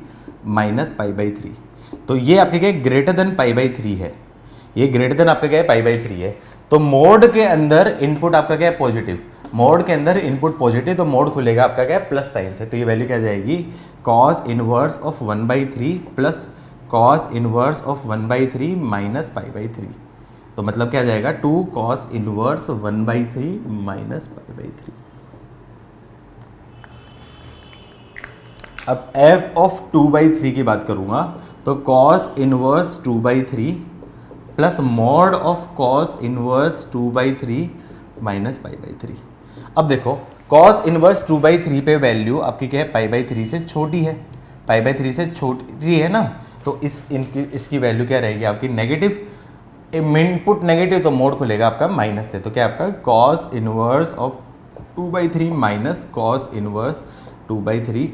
minus π/3, तो ये आपके क्या ग्रेटर देन π/3 है, ये ग्रेटर देन आपका क्या है π/3 है। तो मोड के अंदर इनपुट आपका क्या है पॉजिटिव, मोड के अंदर इनपुट पॉजिटिव, तो मोड खुलेगा आपका क्या है प्लस साइन से, तो ये वैल्यू क्या जाएगी cos inverse of 1/3 plus cos inverse of 1/3 minus π/3, तो मतलब क्या जाएगा 2 कॉस इनवर्स 1/3 माइनस π/3। अब f ऑफ 2/3 की बात करूंगा तो cos inverse 2/3 plus mod of cos inverse 2/3 minus π/3। अब देखो कॉस इनवर्स 2/3 पे वैल्यू आपकी क्या है π/3 से छोटी है, π/3 से छोटी है ना, तो इसकी वैल्यू क्या रहेगी आपकी नेगेटिव, इनपुट नेगेटिव तो मोड खुलेगा आपका माइनस से, तो क्या आपका cos inverse of 2/3 minus cos inverse 2/3।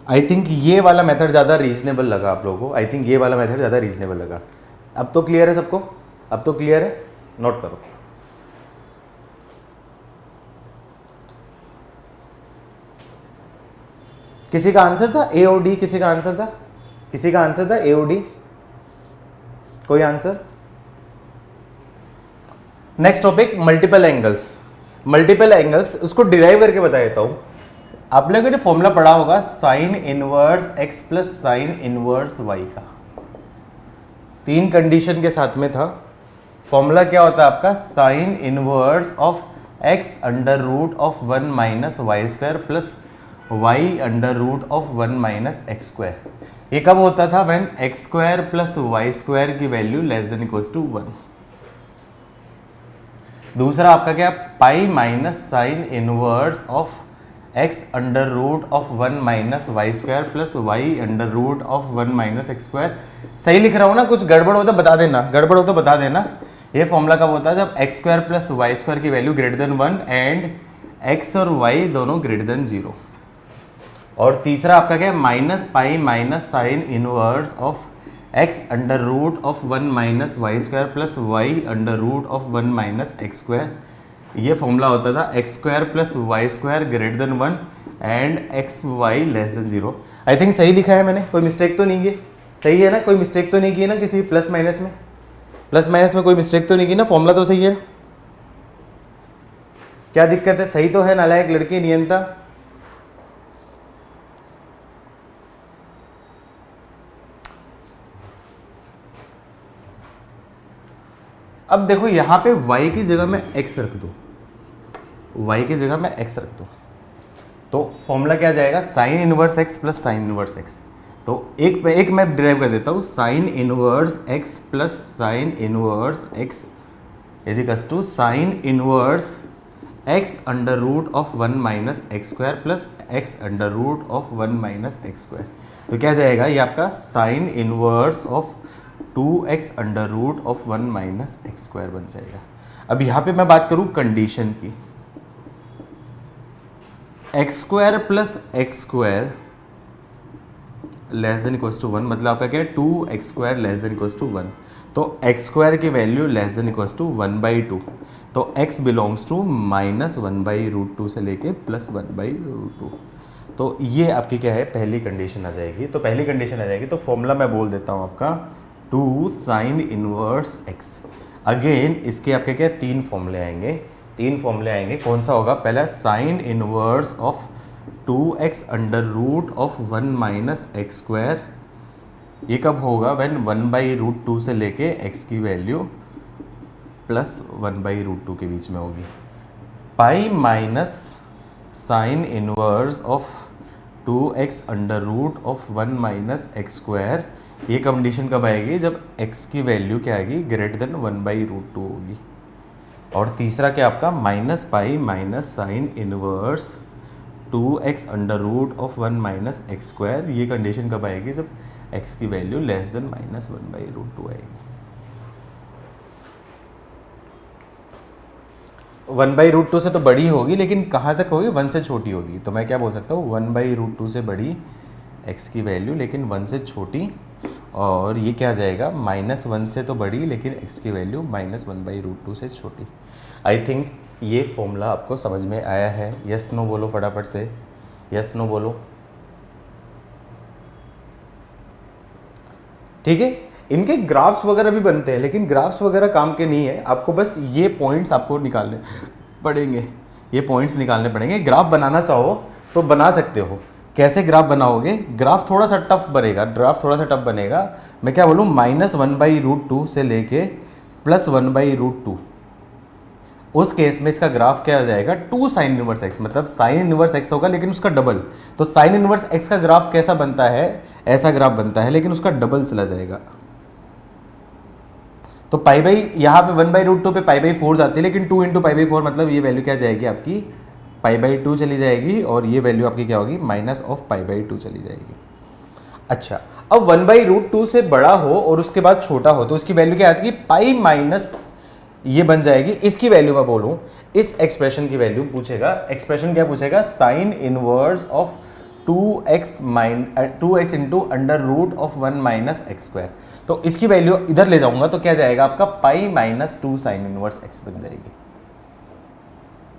I think ये वाला मेथड ज़्यादा रीजनेबल लगा आप लोगों को, आई थिंक ये वाला मेथड ज़्यादा रीजनेबल लगा। अब तो क्लियर है सबको, अब तो क्लियर है, नोट करो। किसी का आंसर था ए ओ डी, किसी का आंसर था, किसी का आंसर था ए ओ डी, कोई answer? Next topic multiple angles. Multiple angles उसको डिराइव करके बता देता हूं। आप लोगों ने फॉर्मूला पढ़ा होगा sign inverse x plus sine inverse y का, 3 कंडीशन के साथ में था। फॉर्मूला क्या होता है आपका, sine inverse of x under root of 1 minus Y square plus y under root of 1 minus x square. ये कब होता था, when x square plus Y square की value less than equals to 1। दूसरा आपका क्या, pi minus sine inverse of x under root of 1 minus Y square plus Y under root of 1 minus x square. सही लिख रहा हूँ ना, कुछ गड़बड़ हो तो बता देना, गड़बड़ हो तो बता देना। ये फॉर्मूला कब होता है, जब X square plus Y square की value greater than 1 and x और y दोनों ग्रेटर देन 0। और तीसरा आपका क्या है, minus pi minus sine inverse of x under root of 1 minus Y square plus Y under root of 1 minus x square. ये formula होता था X square plus Y square greater than 1 and X Y less than 0। I think सही लिखा है मैंने, कोई mistake तो नहीं की, सही है ना, कोई मिस्टेक तो नहीं की ना किसी प्लस माइनस में, प्लस माइनस में कोई मिस्टेक तो नहीं की ना, फॉर्मूला तो सही है। क्या दिक्कत है, सही तो है नालायक लड़की नियंता। अब देखो यहाँ पे y की जगह मैं x रख दूँ, y की जगह मैं x रख दूँ, तो फॉर्मूला क्या जाएगा, sine inverse x plus sine inverse x। तो एक मैं डिराइव कर देता हूँ, sine inverse x plus sine inverse x is equals to sine inverse x under root of 1 minus x square plus x under root of 1 minus x square. तो क्या जाएगा, ये आपका sine inverse of 2x under root of 1 minus x square बन जाएगा। अब यहाँ पे मैं बात करूँ कंडीशन की, x square plus x square less than equals to 1, मतलब आपका क्या है 2x square less than equals to 1। तो x स्क्वायर की value less than equals to 1/2, तो x बिलोंग्स टू माइनस 1/√2 से लेके प्लस 1/√2। तो ये आपकी क्या है, पहली कंडीशन आ जाएगी। तो पहली कंडीशन आ जाएगी, तो फॉर्मूला मैं बोल देता हूँ आपका 2 साइन इनवर्स x। अगेन इसके आपके क्या 3 फॉर्मूले आएंगे, 3 फॉर्मूले आएंगे। कौन सा होगा, पहला sine inverse of 2x under root of 1 minus x square. ये कब होगा, व्हेन 1/√2 से लेके x की वैल्यू प्लस 1/√2 के बीच में होगी। Pi minus sine inverse of 2x under root of 1 minus x square. ये कंडीशन कब आएगी, जब x की वैल्यू क्या आएगी, ग्रेटर देन 1/√2 होगी। और तीसरा क्या आपका, minus pi minus sine inverse 2x under root of 1 minus x square. ये कंडीशन कब आएगी, जब x की वैल्यू लेस देन माइनस 1/√2 आएगी। 1/√2 से तो बड़ी होगी, लेकिन कहाँ तक होगी, 1 से छोटी होगी। तो मैं क्या बोल सकता हूँ, 1/√2 से बड़ी x की वैल्यू लेकिन 1 से छोटी, और ये क्या आ जाएगा, -1 से तो बड़ी लेकिन x की वैल्यू -1/√2 से छोटी। आई थिंक ये फॉर्मूला आपको समझ में आया है। यस नो बोलो फटाफट से, यस नो बोलो। ठीक है, इनके ग्राफ्स वगैरह भी बनते हैं, लेकिन ग्राफ्स वगैरह काम के नहीं है, आपको बस ये पॉइंट्स आपको निकालने पड़ेंगे, ये पॉइंट्स निकालने पड़ेंगे। ग्राफ बनाना चाहो तो बना सकते हो। कैसे ग्राफ बनाओगे, ग्राफ थोड़ा सा टफ बनेगा, ग्राफ थोड़ा सा टफ बनेगा। मैं क्या बोलूँ, -1/√2 से लेके +1/√2, उस केस में इसका ग्राफ क्या आ जाएगा, 2 sin इनवर्स x, मतलब sin इनवर्स x होगा लेकिन उसका डबल। तो sin इनवर्स x का ग्राफ कैसा बनता है, ऐसा ग्राफ बनता है लेकिन उसका डबल चला जाएगा। तो पाई बाई यहाँ पे 1/√2 पे π/4 जाती है, लेकिन 2 × π/4 मतलब ये वैल्यू क्या जाएगी आपकी, π/2 चली जाएगी, और ये वैल्यू आपकी क्या होगी, -π/2 चली जाएगी। अच्छा, अब 1/√2 से बड़ा हो और उसके बाद छोटा हो तो उसकी वैल्यू क्या आती है, पाई माइनस ये बन जाएगी। इसकी वैल्यू मैं बोलूं, इस एक्सप्रेशन की वैल्यू पूछेगा, एक्सप्रेशन क्या पूछेगा, sign inverse of 2x into √1 - x²। तो इसकी वैल्यू इधर ले जाऊंगा तो क्या जाएगा आपका, पाई -2 साइन इनवर्स x बन जाएगी।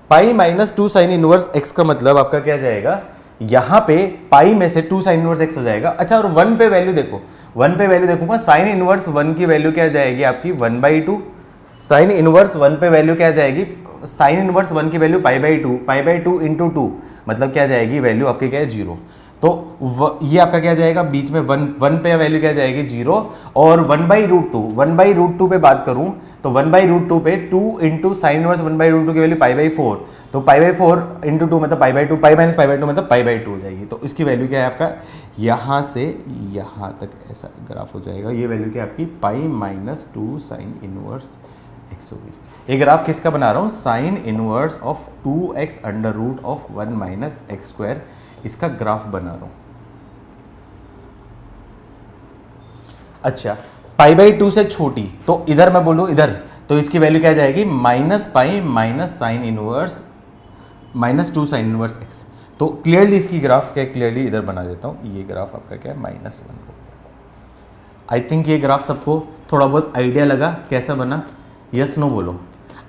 पाई -2 साइन इनवर्स x का मतलब आपका क्या जाएगा, यहां पे पाई में से 2 साइन इनवर्स x हो जाएगा। अच्छा, और 1 पे वैल्यू देखो, 1 पे वैल्यू देखूंगा, साइन इनवर्स 1 की वैल्यू क्या जाएगी आपकी, 1/2। साइन इनवर्स 1 पे वैल्यू क्या जाएगी, साइन इनवर्स 1 की वैल्यू π/2 इंटू 2, मतलब क्या जाएगी वैल्यू आपकी, क्या है, 0। तो ये आपका क्या जाएगा, बीच में 1 पे वैल्यू क्या जाएगी, 0। और 1/√2 पे बात करूं तो 1/√2 पे 2 इंटू साइन इनवर्स 1/√2 की वैल्यू π/4, तो π/4 इंटू 2 मतलब π/2, पाई माइनस π/2 मतलब π/2 हो जाएगी। तो इसकी वैल्यू क्या है आपका, यहाँ से यहाँ तक ऐसा ग्राफ हो जाएगा। ये वैल्यू क्या है आपकी, पाई -2 साइन इनवर्स x होगी। ये ग्राफ किसका बना रहा हूँ, sine inverse of 2x √1 - x², इसका ग्राफ बना रहा हूं। अच्छा, π/2 से छोटी, तो इधर मैं बोलूं इधर, तो इसकी वैल्यू क्या जाएगी, -पाई minus sine inverse -2 sine inverse x। तो क्लियरली इसकी ग्राफ क्या, क्लियरली इधर बना देता हूं। ये ग्राफ आपका क्या है, -1 होगा। आई थिंक ये ग्राफ सबको थोड़ा बहुत आइडिया लगा कैसा बना, यस नो बोलो।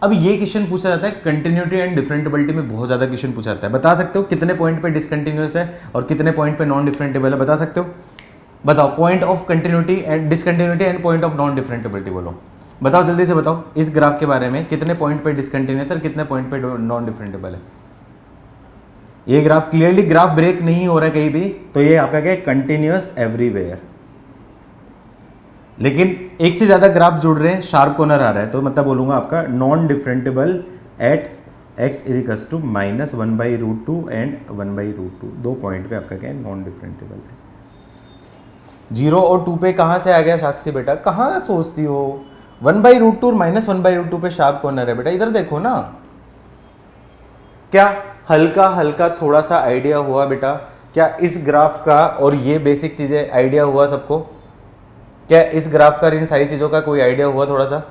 अब ये क्वेश्चन पूछा जाता है कंटिन्यूटी एंड डिफरेंटेबिलिटी में, बहुत ज़्यादा क्वेश्चन पूछा जाता है। बता सकते हो कितने पॉइंट पे डिसकंटिन्यूअस है और कितने पॉइंट पे नॉन डिफरेंटेबल है, बता सकते हो, बताओ। Point of continuity and discontinuity and point of non differentiability बोलो, बताओ जल्दी से बताओ। इस ग्राफ के बारे में कितने पॉइंट पे डिसकंटिन्यूअस है, कितने पॉइंट पे नॉन डिफरेंटेबल है। ये ग्राफ क्लियरली ग्राफ ब्रेक नहीं हो रहा है कहीं भी, तो ये आपका क्या है, कंटिन्यूअस एवरीवेयर। लेकिन एक से ज्यादा ग्राफ जुड़ रहे हैं, शार्प कॉर्नर आ रहा है, तो मतलब बोलूंगा आपका non differentiable at x = -1/√2 and 1/√2, 2 point पे आपका क्या है, नॉन डिफरेंटेबल है। 0 और 2 पे कहां से आ गया साक्षी बेटा, कहां सोचती हो, 1/√2 और -1/√2 पे शार्प कॉर्नर है बेटा, इधर देखो ना। क्या हल्का हल्का थोड़ा सा आइडिया हुआ बेटा, क्या इस ग्राफ का और ये बेसिक चीजें आइडिया हुआ सबको, क्या इस ग्राफ का इन सारी चीजों का कोई आइडिया हुआ थोड़ा सा,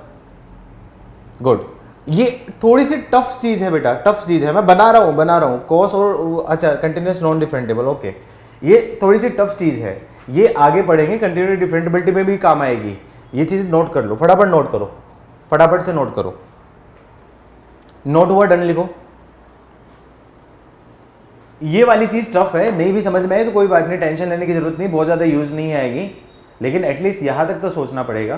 गुड। ये थोड़ी सी टफ चीज है बेटा, टफ चीज है, मैं बना रहा हूं कॉस और अच्छा कंटिन्यूअस नॉन डिफरेंटेबल, ओके। ये थोड़ी सी टफ चीज है, ये आगे पढ़ेंगे, कंटिन्यूटी डिफरेंटेबिलिटी में भी काम आएगी। ये चीज नोट कर लो, फटाफट नोट करो, फटाफट से नोट करो। नोट हुआ, डन लिखो। ये वाली चीज टफ है, नहीं भी समझ में आए तो कोई बात नहीं, टेंशन लेने की जरूरत नहीं, बहुत ज्यादा यूज नहीं आएगी, लेकिन एटलीस्ट यहां तक तो सोचना पड़ेगा।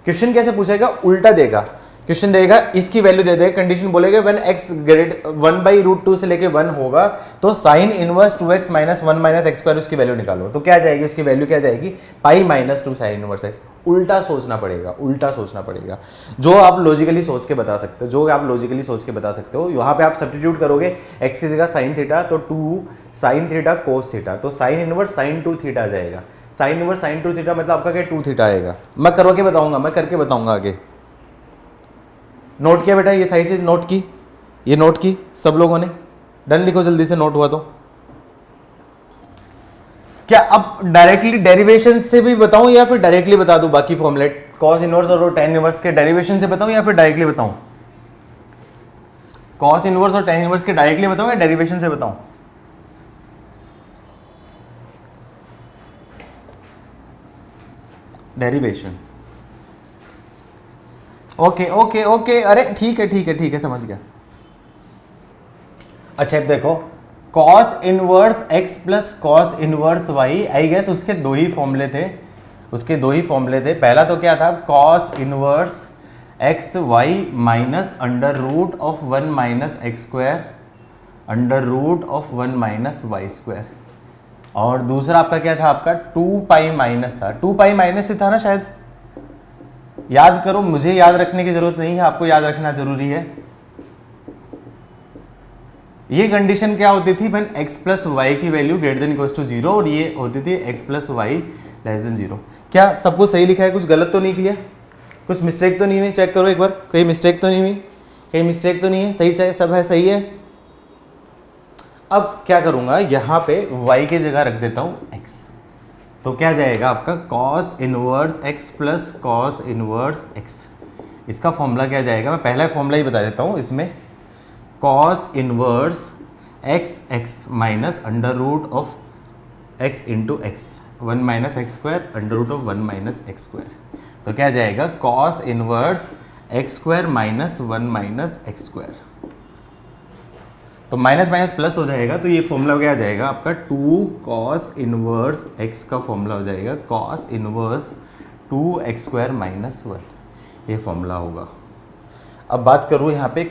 क्वेश्चन कैसे पूछेगा, उल्टा देगा क्वेश्चन, देगा इसकी वैल्यू दे देगा, कंडीशन बोलेगा व्हेन x ग्रेटर 1/√2 से लेके 1 होगा तो साइन इनवर्स 2x - 1 - x², उसकी वैल्यू निकालो। तो क्या जाएगी, उसकी वैल्यू क्या जाएगी, पाई -2 साइन इनवर्स x। उल्टा सोचना पड़ेगा, उल्टा सोचना पड़ेगा। जो आप लॉजिकली सोच के बता सकते हो, जो आप लॉजिकली सोच के बता सकते हो, यहाँ पे आप सब्स्टिट्यूट करोगे, x की जगह साइन थीटा तो 2 साइन थीटा कोस थीटा, तो साइन इनवर्स साइन 2 थीटा आ जाएगा। साइन इनवर्स साइन 2 थीटा मतलब आपका क्या, 2 थीटा आएगा। मैं करके बताऊंगा, मैं करके बताऊंगा आगे। नोट किया बेटा, ये सारी चीज नोट की, ये नोट की सब लोगों ने, डन लिखो जल्दी से, नोट हुआ तो। क्या अब डायरेक्टली डेरिवेशन से भी बताऊं या फिर डायरेक्टली बता दूं, बाकी फॉर्मूलेट कॉस इनवर्स और टेन इनवर्स के डेरिवेशन से बताऊं या फिर डायरेक्टली बताऊं, कॉस इनवर्स और टेन इनवर्स के डायरेक्टली बताऊं या डेरिवेशन से बताऊं? डेरिवेशन। ओके ओके ओके, अरे ठीक है ठीक है ठीक है, समझ गया। अच्छा अब देखो, cos inverse x plus cos inverse y, I guess उसके दो ही फॉर्मूले थे। पहला तो क्या था, cos inverse x y minus under root of 1 minus x square under root of 1 minus Y square, और दूसरा आपका क्या था, आपका 2 पाई माइनस था। 2 पाई माइनस से था ना शायद, याद करो, मुझे याद रखने की जरूरत नहीं है, आपको याद रखना जरूरी है। ये कंडीशन क्या होती थी, व्हेन x प्लस वाई की value greater than equals to 0, और ये होती थी x plus y less than 0। क्या सब कुछ सही लिखा है, कुछ गलत तो नहीं किया, कुछ मिस्टेक तो नहीं हुई? चेक करो एक बार, कहीं मिस्टेक तो नहीं हुई, कहीं मिस्टेक तो नहीं है, सही से सब है, सही है। अब क्या करूंगा, यहाँ पे y की जगह रख देता हूँ x, तो क्या जाएगा आपका cos inverse x plus cos inverse x। इसका फॉर्मूला क्या जाएगा, मैं पहला फॉर्मूला ही बता देता हूँ इसमें, cos inverse x x minus under root of x into x 1 minus x square under root of 1 minus x square. तो क्या जाएगा, cos inverse x square minus 1 minus x square. तो माइनस माइनस प्लस हो जाएगा, तो ये formula क्या आ जाएगा आपका, 2 cos इनवर्स एक्स का फॉर्मूला हो जाएगा cos inverse 2 x square minus 1, ये फॉर्मूला होगा। अब बात करूँ यहाँ पे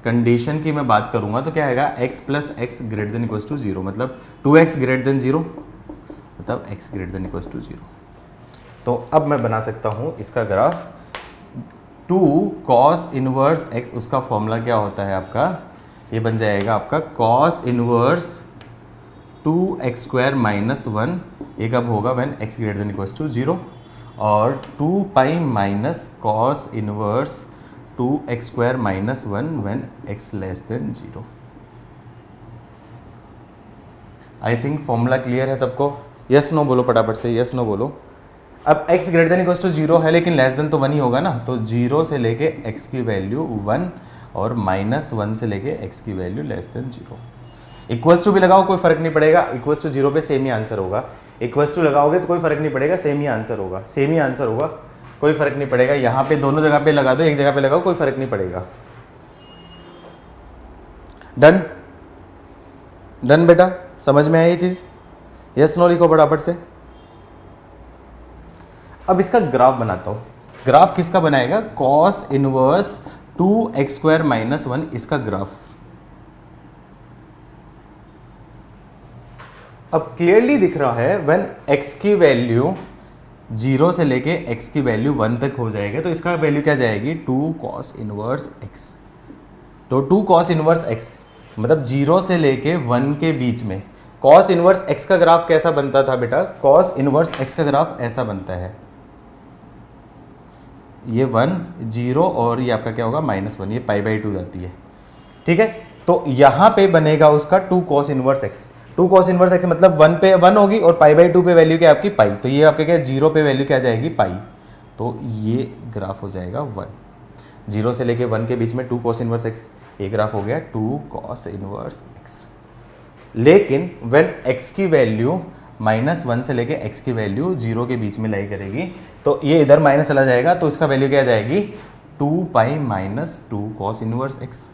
कंडीशन की मैं बात करूंगा, तो क्या आएगा, x plus x greater than equals to 0, मतलब 2x ग्रेटर देन 0, मतलब x greater than equals to 0। तो अब मैं बना सकता हूं इसका ग्राफ, 2 cos इनवर्स x, उसका फॉर्मूला क्या होता है आपका, ये बन जाएगा आपका cos inverse 2x square minus 1, ये कब होगा, when x greater than equals to 0, और 2 pi minus cos inverse 2x square minus 1 when x less than 0। I think formula clear है सबको? यस नो बोलो फटाफट से, यस नो बोलो। अब x greater than equals to 0 है, लेकिन लेस देन तो 1 ही होगा ना, तो 0 से लेके x की वैल्यू 1 और माइनस 1 से लेके x की value less than 0। Equals to भी लगाओ कोई फर्क नहीं पड़ेगा, इक्वल्स टू 0 पे सेम ही आंसर होगा, इक्वल्स टू लगाओगे तो कोई फर्क नहीं पड़ेगा, सेम ही आंसर होगा, कोई फर्क नहीं पड़ेगा। यहाँ पे दोनों जगह पे लगा दो, एक जगह पे लगाओ, कोई फर्क नहीं पड़ेगा। डन डन बेटा, समझ में आई ये चीज? यस नो लिखो फटाफट से। अब इसका ग्राफ बनाता हूं। ग्राफ किसका बनाएगा, cos inverse 2x square minus 1, इसका ग्राफ। अब क्लियरली दिख रहा है, व्हेन x की वैल्यू 0 से लेके x की वैल्यू 1 तक हो जाएगा, तो इसका वैल्यू क्या जाएगी, 2 cos इनवर्स x। तो 2 cos इनवर्स x मतलब 0 से लेके 1 के बीच में cos इनवर्स x का ग्राफ कैसा बनता था बेटा, cos इनवर्स x का ग्राफ ऐसा बनता है, ये 1 0 और ये आपका क्या होगा -1, ये π/2 जाती है, ठीक है। तो यहाँ पे बनेगा उसका 2 cos inverse x। 2 cos inverse x मतलब 1 पे 1 होगी और π/2 पे वैल्यू क्या आपकी पाई, तो ये आपके क्या 0 पे वैल्यू क्या जाएगी पाई, तो ये ग्राफ हो जाएगा 1। 0 से लेके 1 के बीच में 2 cos इनवर्स x, ये ग्राफ हो गया 2 cos इनवर्स x। लेकिन व्हेन x की वैल्यू -1 से लेके x की वैल्यू 0 के बीच में लाई करेगी, तो ये इधर माइनस चला जाएगा, तो इसका वैल्यू क्या जाएगी, 2 pi minus 2 cos inverse x।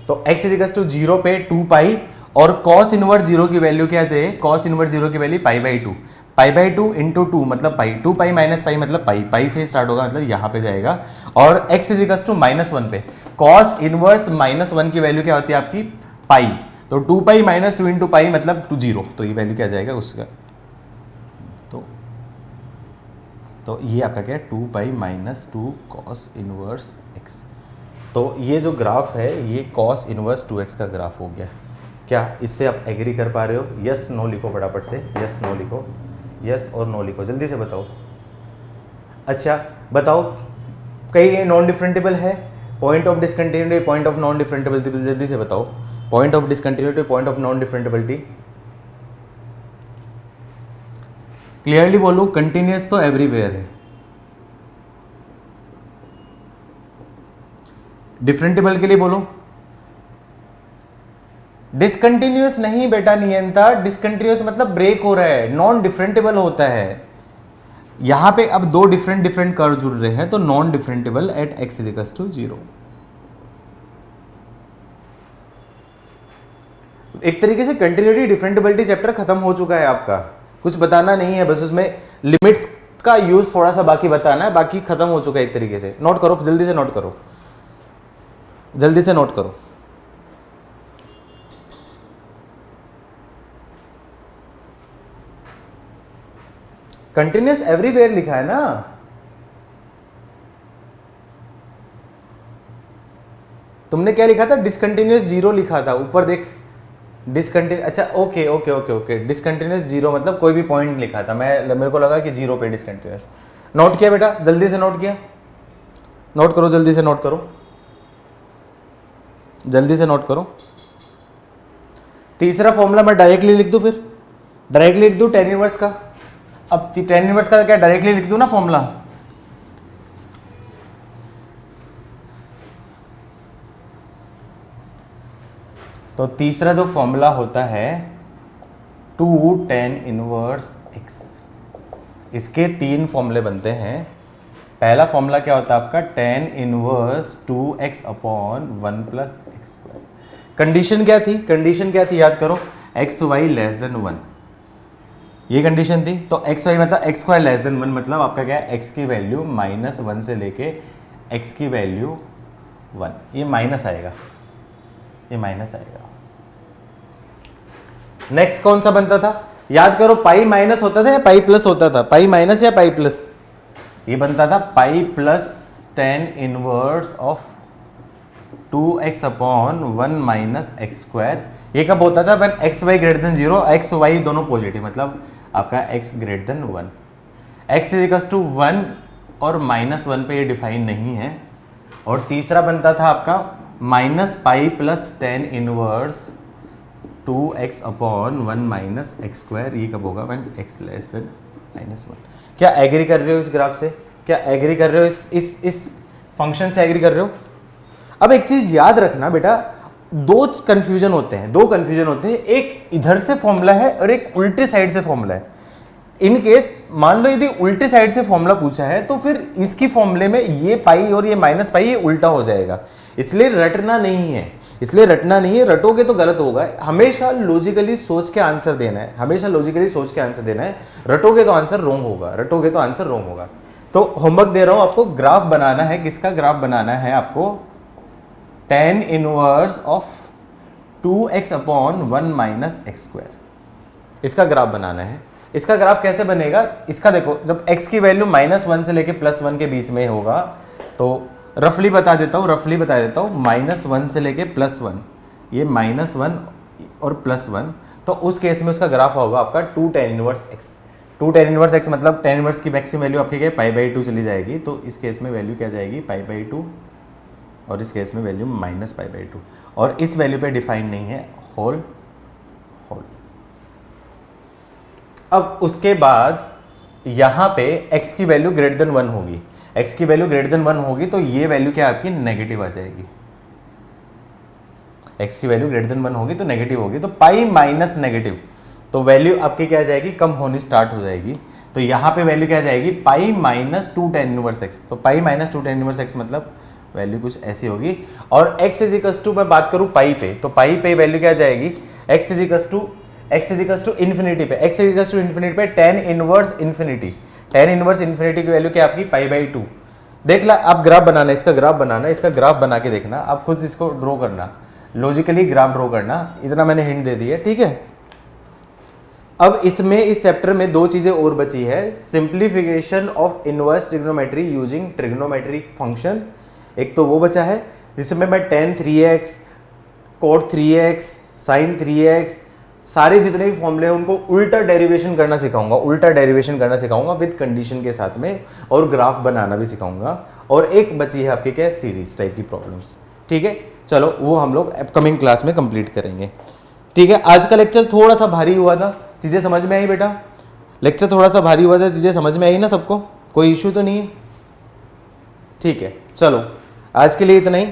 तो x इज इक्वल्स टू 0 पे 2 पाई, और cos इनवर्स 0 की वैल्यू क्या थे, cos इनवर्स 0 की वैल्यू π/2, π/2 इंटू 2 मतलब पाई, 2 पाई माइनस पाई मतलब पाई, पाई से स्टार्ट होगा मतलब यहाँ पे जाएगा, और x इज इक्वल्स टू -1 पे cos इनवर्स -1 की वैल्यू क्या होती है आपकी पाई, तो 2 पाई माइनस 2 इंटू पाई मतलब 0, तो ये वैल्यू क्या जाएगा उसका, तो ये आपका क्या है 2 pi minus 2 cos inverse x। तो ये जो ग्राफ है ये cos इनवर्स 2x का ग्राफ हो गया। क्या इससे आप एग्री कर पा रहे हो? यस नो लिखो फटाफट से, यस नो लिखो, यस और नो लिखो, जल्दी से बताओ। अच्छा बताओ, कहीं ये नॉन डिफरेंटेबल है, point of discontinuity, point of non differentiability, जल्दी से बताओ, point of discontinuity, point of non differentiability. Clearly बोलो, कंटिन्यूअस तो एवरीवेयर है, डिफरेंटेबल के लिए बोलो। डिसकंटिन्यूअस नहीं बेटा नियंता, डिसकंटिन्यूअस मतलब ब्रेक हो रहा है, नॉन डिफरेंटेबल होता है। यहां पे अब दो डिफरेंट कर्व जुड़ रहे हैं, तो non differentiable at x is to 0। एक तरीके से कंटिन्यूटी डिफरेंटेबिलिटी चैप्टर खत्म हो चुका है आपका, कुछ बताना नहीं है, बस उसमें लिमिट्स का यूज थोड़ा सा बाकी बताना है, बाकी खत्म हो चुका है एक तरीके से। नोट करो, जल्दी से नोट करो, जल्दी से नोट करो। कंटिन्यूअस एवरीवेयर लिखा है ना, तुमने क्या लिखा था? डिसकंटिन्यूअस 0 लिखा था, ऊपर देख डिसकंटिन्यू। अच्छा okay okay okay okay, discontinuous 0 मतलब कोई भी पॉइंट लिखा था, मेरे को लगा कि 0 पे डिसकंटिन्यूअस। नोट किया बेटा? जल्दी से नोट किया? नोट करो, जल्दी से नोट करो, जल्दी से नोट करो। तीसरा फॉर्मूला मैं डायरेक्टली लिख दूं, फिर डायरेक्टली लिख दूं tan इनवर्स का। अब tan इनवर्स का क्या डायरेक्टली लिख दूं ना फॉर्मूला? तो तीसरा जो फॉर्मूला होता है 2 tan इनवर्स x, इसके 3 फॉर्मूले बनते हैं। पहला फॉर्मूला क्या होता है आपका? tan inverse 2x upon 1 plus x square. Condition क्या थी? कंडीशन क्या थी याद करो, एक्स वाई लेस देन 1, ये कंडीशन थी। तो एक्स वाई मतलब एक्स स्क्वायर लेस देन 1 मतलब आपका क्या है? एक्स की वैल्यू -1 से लेके एक्स की वैल्यू 1, ये माइनस आएगा, ये माइनस आएगा। नेक्स्ट कौन सा बनता था याद करो? पाई माइनस होता था या पाई प्लस होता था? पाई माइनस या पाई प्लस? ये बनता था pi plus tan inverse of 2x upon 1 minus x square. ये कब होता था? When x y greater than 0, x y दोनों पॉजिटिव, मतलब आपका x greater than 1। x is equal to 1 और -1 पे ये डिफाइन नहीं है। और तीसरा बनता था आपका माइनस पाई plus tan inverse 2x upon 1 minus x square. ये कब होगा? When x less than -1। क्या एग्री कर रहे हो इस ग्राफ से? क्या एग्री कर रहे हो इस फंक्शन से? एग्री कर रहे हो? अब एक चीज याद रखना बेटा, दो कंफ्यूजन होते हैं, एक इधर से फॉर्मूला है और एक उल्टे साइड से फॉर्मूला है। इन केस मान लो यदि उल्टे साइड से फॉर्मूला पूछा है तो फिर इसकी फॉर्मूले में ये पाई और ये माइनस पाई ये उल्टा हो जाएगा, इसलिए रटना नहीं है, रटोगे तो गलत होगा। हमेशा लॉजिकली सोच के आंसर देना है, रटोगे तो आंसर रॉन्ग होगा। तो होमवर्क दे रहा हूं आपको, ग्राफ बनाना है। किसका ग्राफ बनाना है आपको? tan inverse of 2x upon 1 minus x square, इसका ग्राफ बनाना है। इसका ग्राफ कैसे बनेगा? इसका देखो, जब x की वैल्यू -1 से लेके +1 के बीच में होगा, तो रफली बता देता हूँ, -1 से लेके +1, ये -1 और +1, तो उस केस में उसका ग्राफ होगा आपका 2 tan inverse x। 2 tan inverse x मतलब tan इनवर्स की मैक्सिमम वैल्यू आपकी क्या? π/2 चली जाएगी, तो इस केस में वैल्यू क्या जाएगी? π/2, और इस केस में वैल्यू -π/2, और इस वैल्यू पे डिफाइन नहीं है होल। अब उसके बाद यहाँ पे x की वैल्यू ग्रेटर देन 1 होगी, तो ये वैल्यू क्या आपकी? नेगेटिव आ जाएगी। x की वैल्यू ग्रेटर देन 1 होगी तो नेगेटिव होगी, तो पाई माइनस नेगेटिव, तो वैल्यू आपकी क्या आ जाएगी? कम होनी स्टार्ट हो जाएगी। तो यहाँ पे वैल्यू क्या आ जाएगी? पाई -2 tan इनवर्स x। तो पाई -2 tan इनवर्स x मतलब वैल्यू कुछ ऐसी होगी। और x इज इक्वल टू, मैं बात करूँ पाई पे, तो पाई पे वैल्यू क्या आ जाएगी? x is equal to infinity पे, पे tan इनवर्स इन्फिनिटी, की वैल्यू क्या आपकी? π/2। देख ला, आप ग्राफ बनाना है, इसका ग्राफ बना के देखना, आप खुद इसको ड्रॉ करना, लॉजिकली ग्राफ ड्रॉ करना, इतना मैंने हिंट दे दी है, ठीक है। अब इसमें इस चैप्टर में दो चीजें और बची है, simplification of inverse trigonometry using trigonometric function, एक तो वो बचा है जिसमें मैं tan 3x, cot 3x, sin 3x, सारे जितने भी फॉर्मूले हैं उनको उल्टा डेरिवेशन करना सिखाऊंगा, विद कंडीशन के साथ में, और ग्राफ बनाना भी सिखाऊंगा। और एक बची है आपकी क्या? सीरीज टाइप की प्रॉब्लम्स, ठीक है। चलो वो हम लोग अपकमिंग क्लास में कंप्लीट करेंगे, ठीक है। आज का लेक्चर थोड़ा सा भारी हुआ था, चीज़ें समझ में आई बेटा? लेक्चर थोड़ा सा भारी हुआ था, चीज़ें समझ में आई ना सबको? कोई इश्यू तो नहीं है? ठीक है, चलो आज के लिए इतना ही।